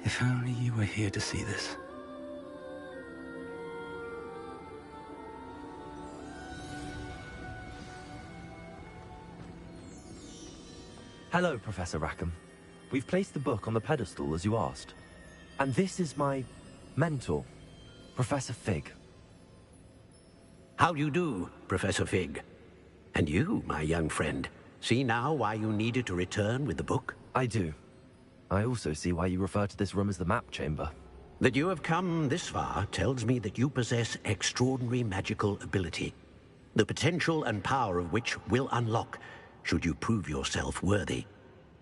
If only you were here to see this. Hello, Professor Rackham. We've placed the book on the pedestal, as you asked. And this is my mentor, Professor Fig. How do you do, Professor Fig? And you, my young friend, see now why you needed to return with the book? I do. I also see why you refer to this room as the Map Chamber. That you have come this far tells me that you possess extraordinary magical ability, the potential and power of which will unlock should you prove yourself worthy.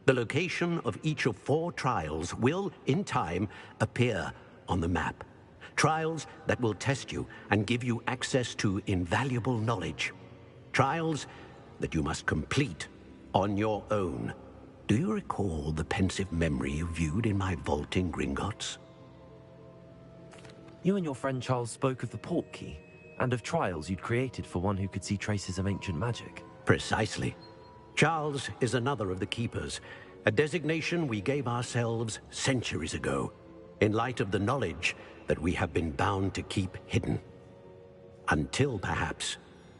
The location of each of 4 trials will, in time, appear on the map. Trials that will test you and give you access to invaluable knowledge. Trials that you must complete on your own. Do you recall the pensive memory you viewed in my vault in Gringotts? You and your friend Charles spoke of the Portkey, and of trials you'd created for one who could see traces of ancient magic. Precisely. Charles is another of the Keepers, a designation we gave ourselves centuries ago, in light of the knowledge that we have been bound to keep hidden. Until, perhaps,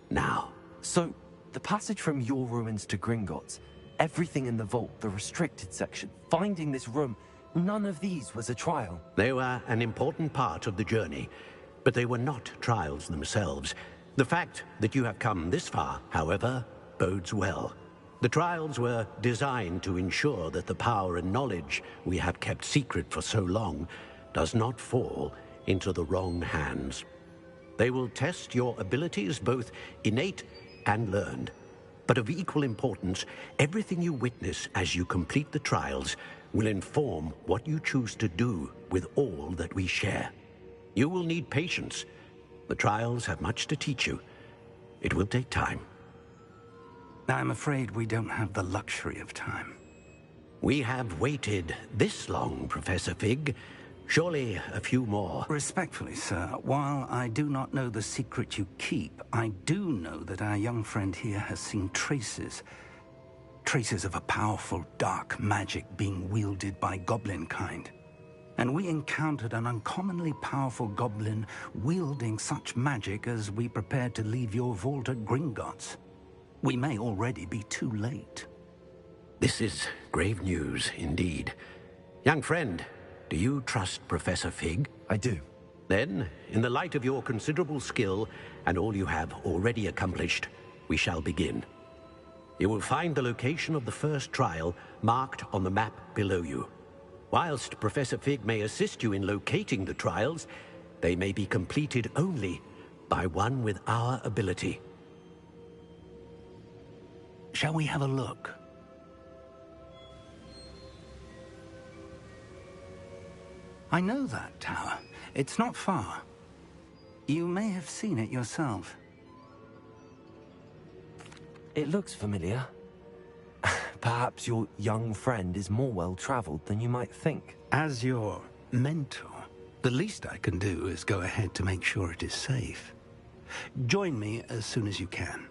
now. So, the passage from your ruins to Gringotts, everything in the vault, the restricted section, finding this room, none of these was a trial. They were an important part of the journey, but they were not trials themselves. The fact that you have come this far, however, bodes well. The trials were designed to ensure that the power and knowledge we have kept secret for so long does not fall into the wrong hands. They will test your abilities, both innate and learned. But of equal importance, everything you witness as you complete the trials will inform what you choose to do with all that we share. You will need patience. The trials have much to teach you. It will take time. I'm afraid we don't have the luxury of time. We have waited this long, Professor Fig. Surely a few more. Respectfully, sir, while I do not know the secret you keep, I do know that our young friend here has seen traces of a powerful dark magic being wielded by goblin kind. And we encountered an uncommonly powerful goblin wielding such magic as we prepared to leave your vault at Gringotts. We may already be too late. This is grave news indeed. Young friend, do you trust Professor Fig? I do. Then, in the light of your considerable skill and all you have already accomplished, we shall begin. You will find the location of the first trial marked on the map below you. Whilst Professor Fig may assist you in locating the trials, they may be completed only by one with our ability. Shall we have a look? I know that tower. It's not far. You may have seen it yourself. It looks familiar. Perhaps your young friend is more well-traveled than you might think. As your mentor, the least I can do is go ahead to make sure it is safe. Join me as soon as you can.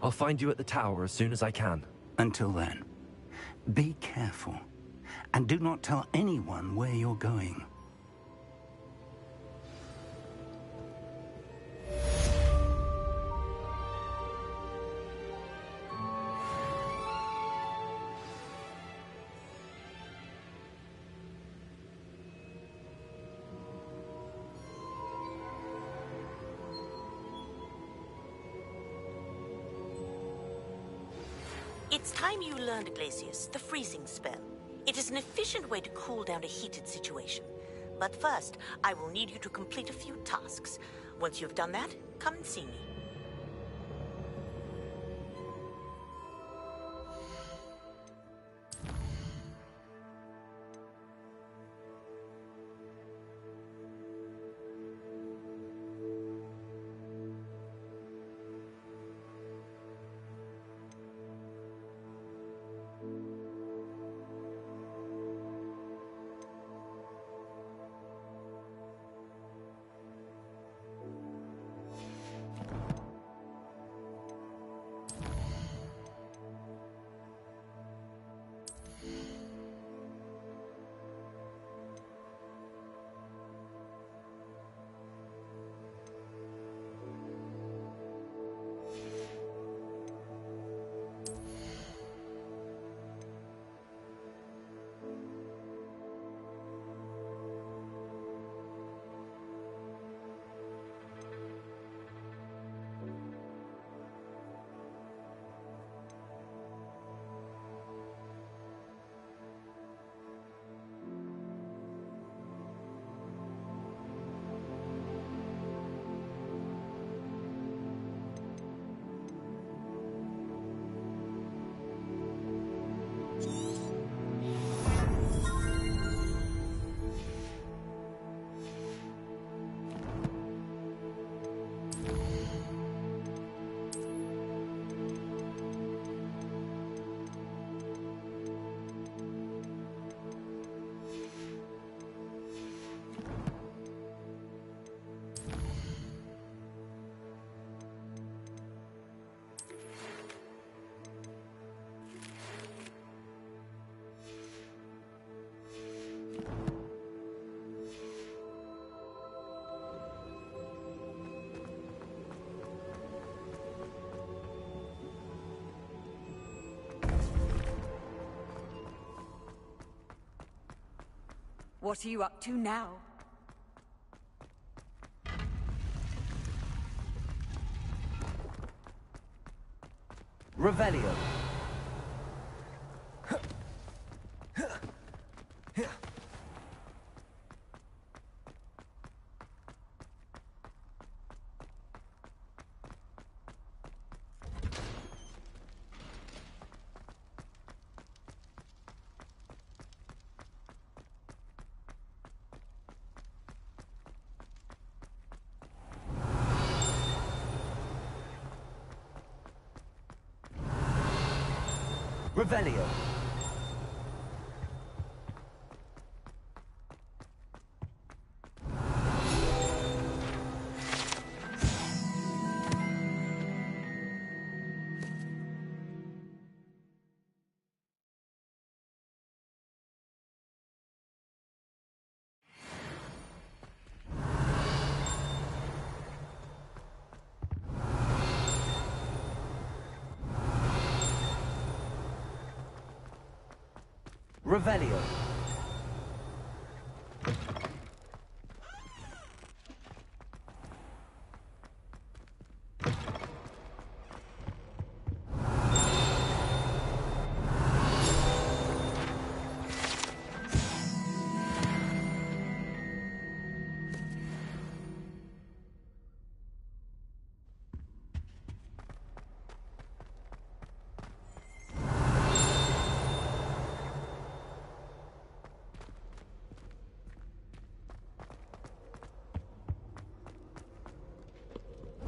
I'll find you at the tower as soon as I can. Until then, be careful, and do not tell anyone where you're going. It's time you learned, Glacius, the freezing spell. It is an efficient way to cool down a heated situation. But first, I will need you to complete a few tasks. Once you've done that, come and see me. What are you up to now? Revelio. Revelio. Revelio.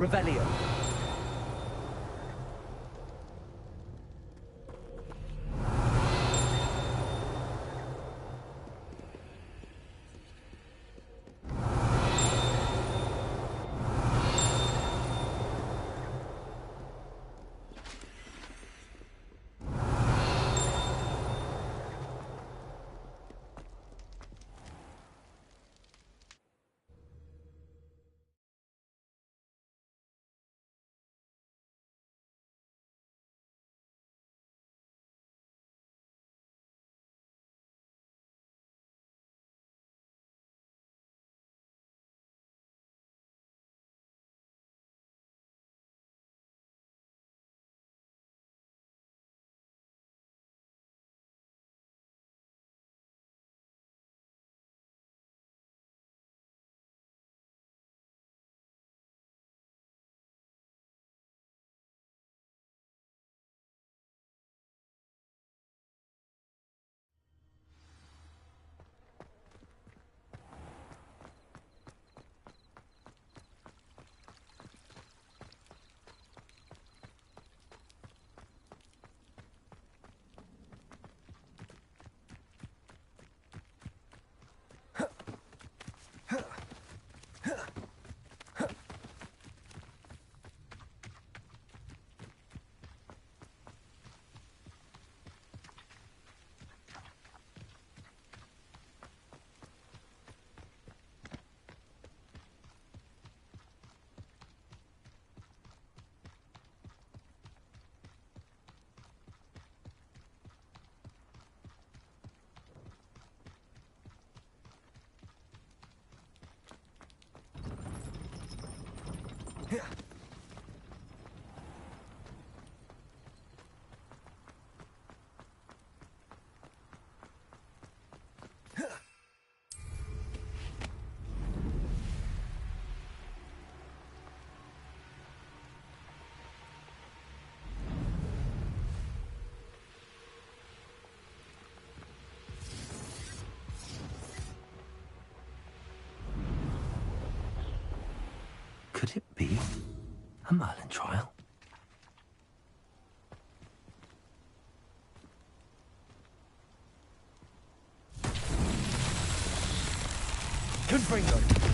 Revelio. Could it be a Merlin trial? Confringo!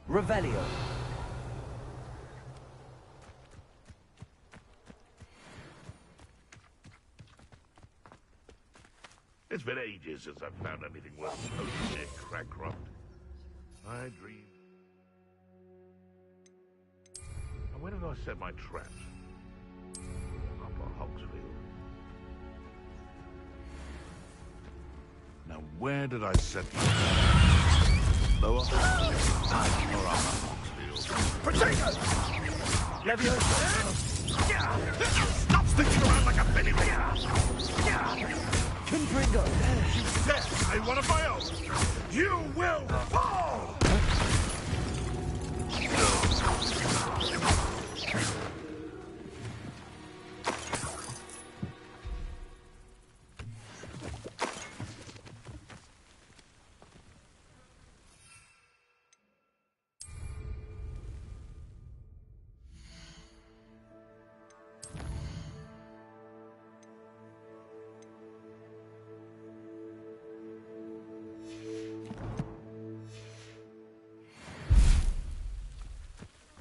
Revelio. It's been ages since I've found anything worth poaching near Cragcroft. I dream. And when did I set my traps? Upper Hogsfield. Now where did I set my traps? Lower Hogsfield or Upper Hogsfield? Potato! Levio! Stop sticking around like a penny! Confringo! You dare say one of my own! You will fall!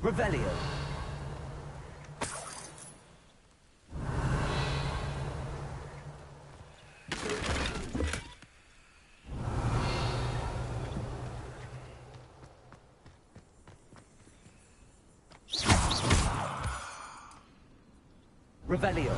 Revelio. Revelio.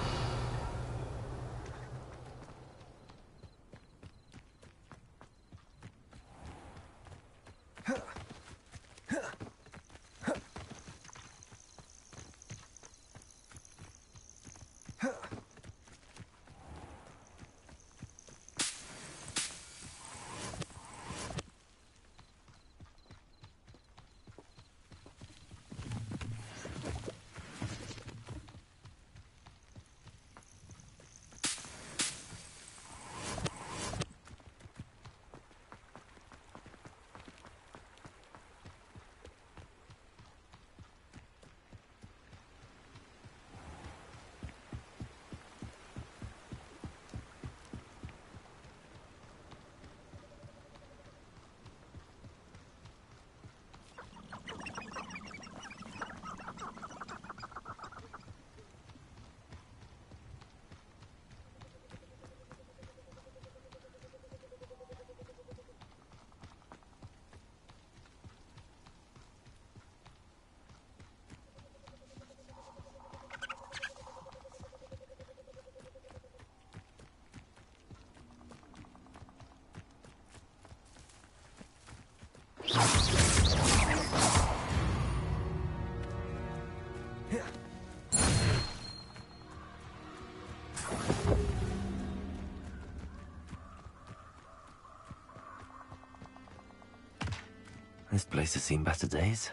This place has seen better days.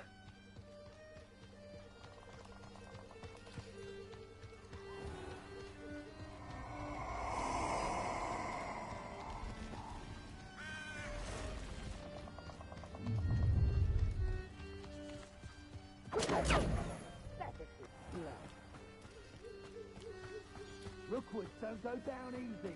Rookwoods don't go down easy.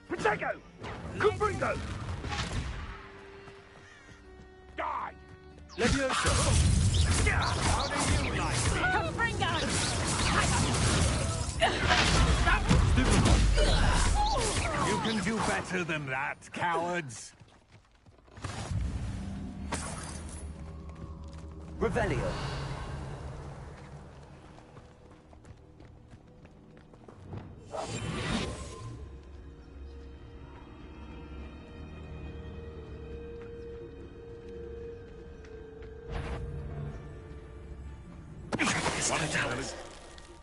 Protego! Confringo! Die! Leviosa! How do you like me? Confringo! You can do better than that, cowards. Revelio.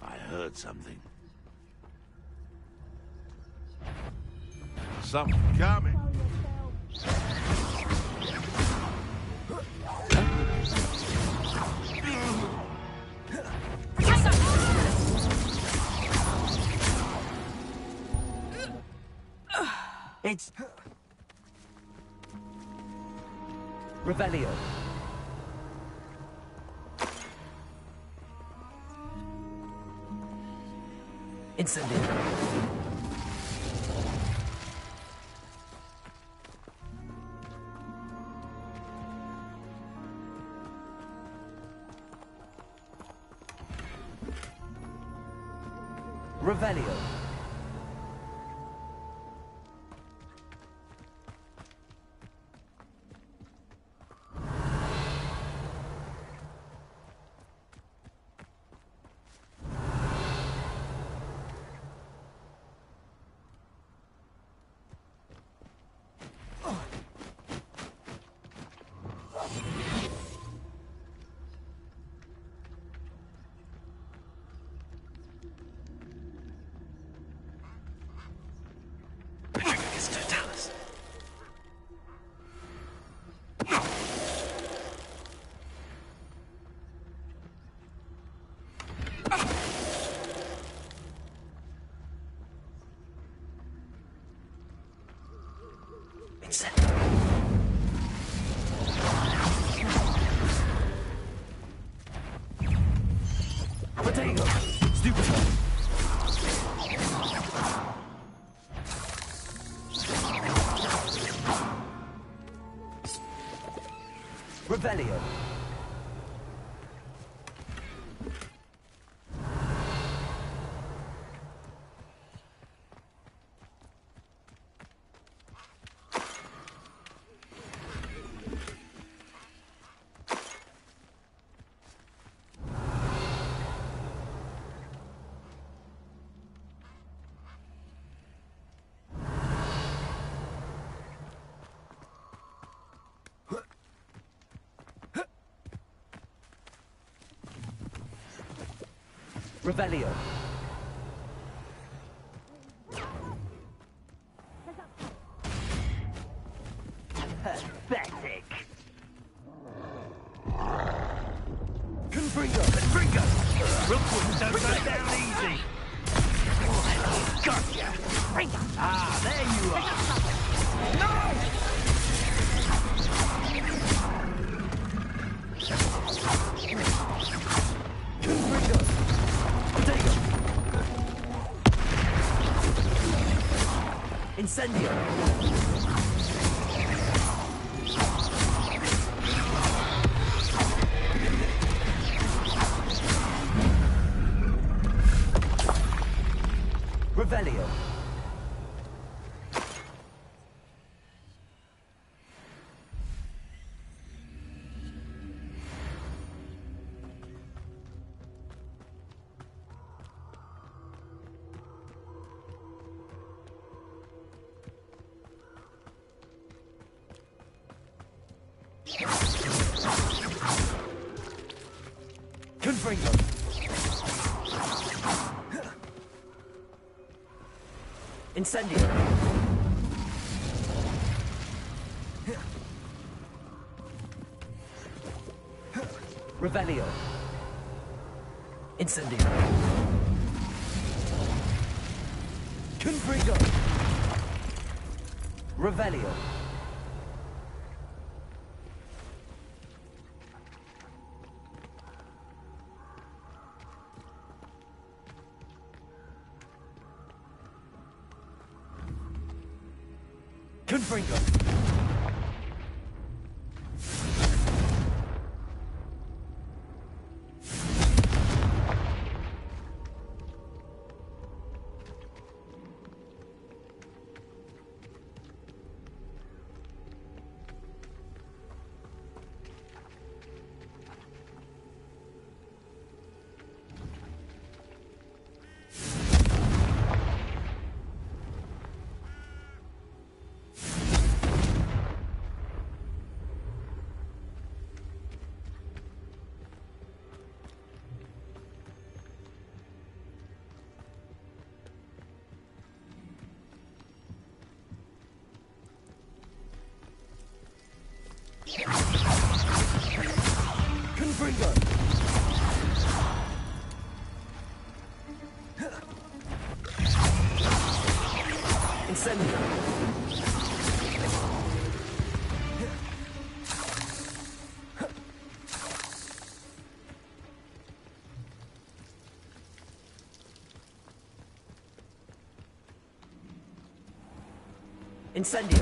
I heard something. Something coming. It's Revelio. Incendio. Revelio. Potato! Stupid one! Revelio. Revelio. Pathetic. Confringo! Confringo! Rookwoods don't go down easy. Gotcha. Ah, there you are. No! Incendio! Revelio. Confringo. Incendio. Revelio. Incendio. Confringo. Revelio. Confringo. Confringo. Incendio. Incendio.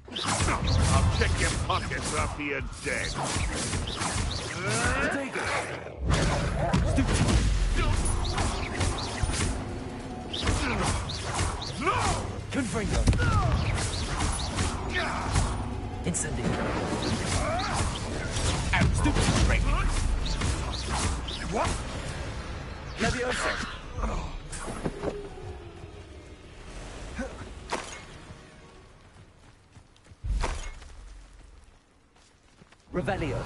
I'll check your pockets after you're dead. Take it. Confringo. Incendio. Stupid prick. What? Leviosa. Revelio.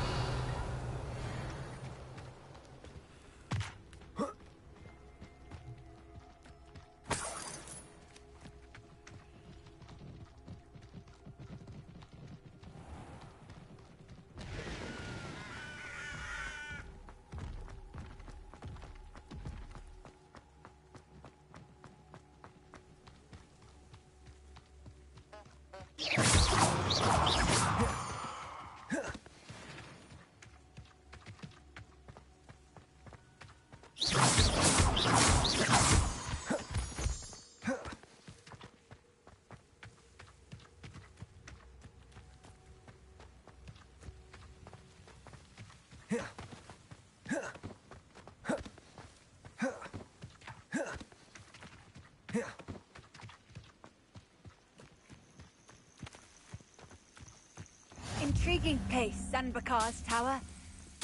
Intriguing place, Sanbakar's tower.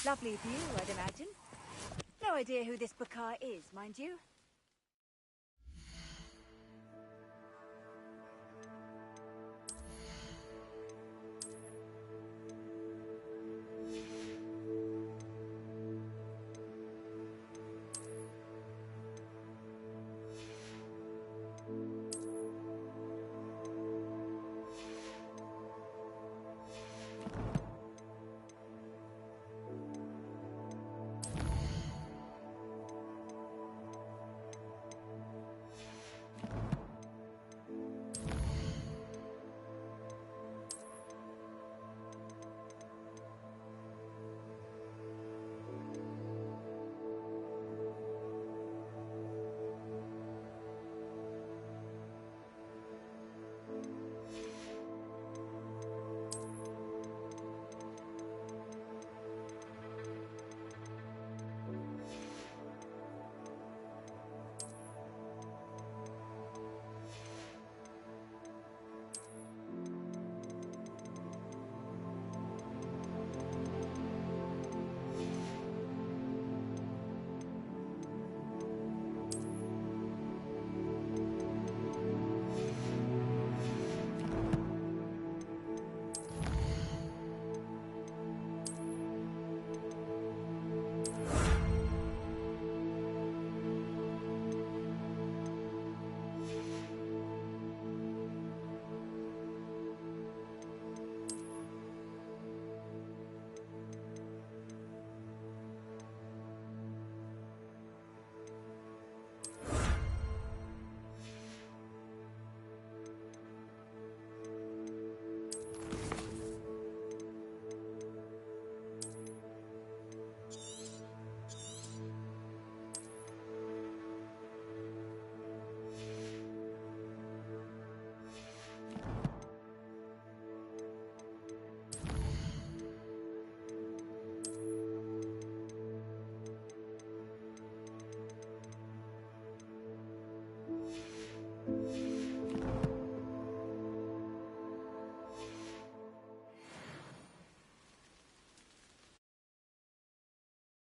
Lovely view, I'd imagine. No idea who this Bakar is, mind you.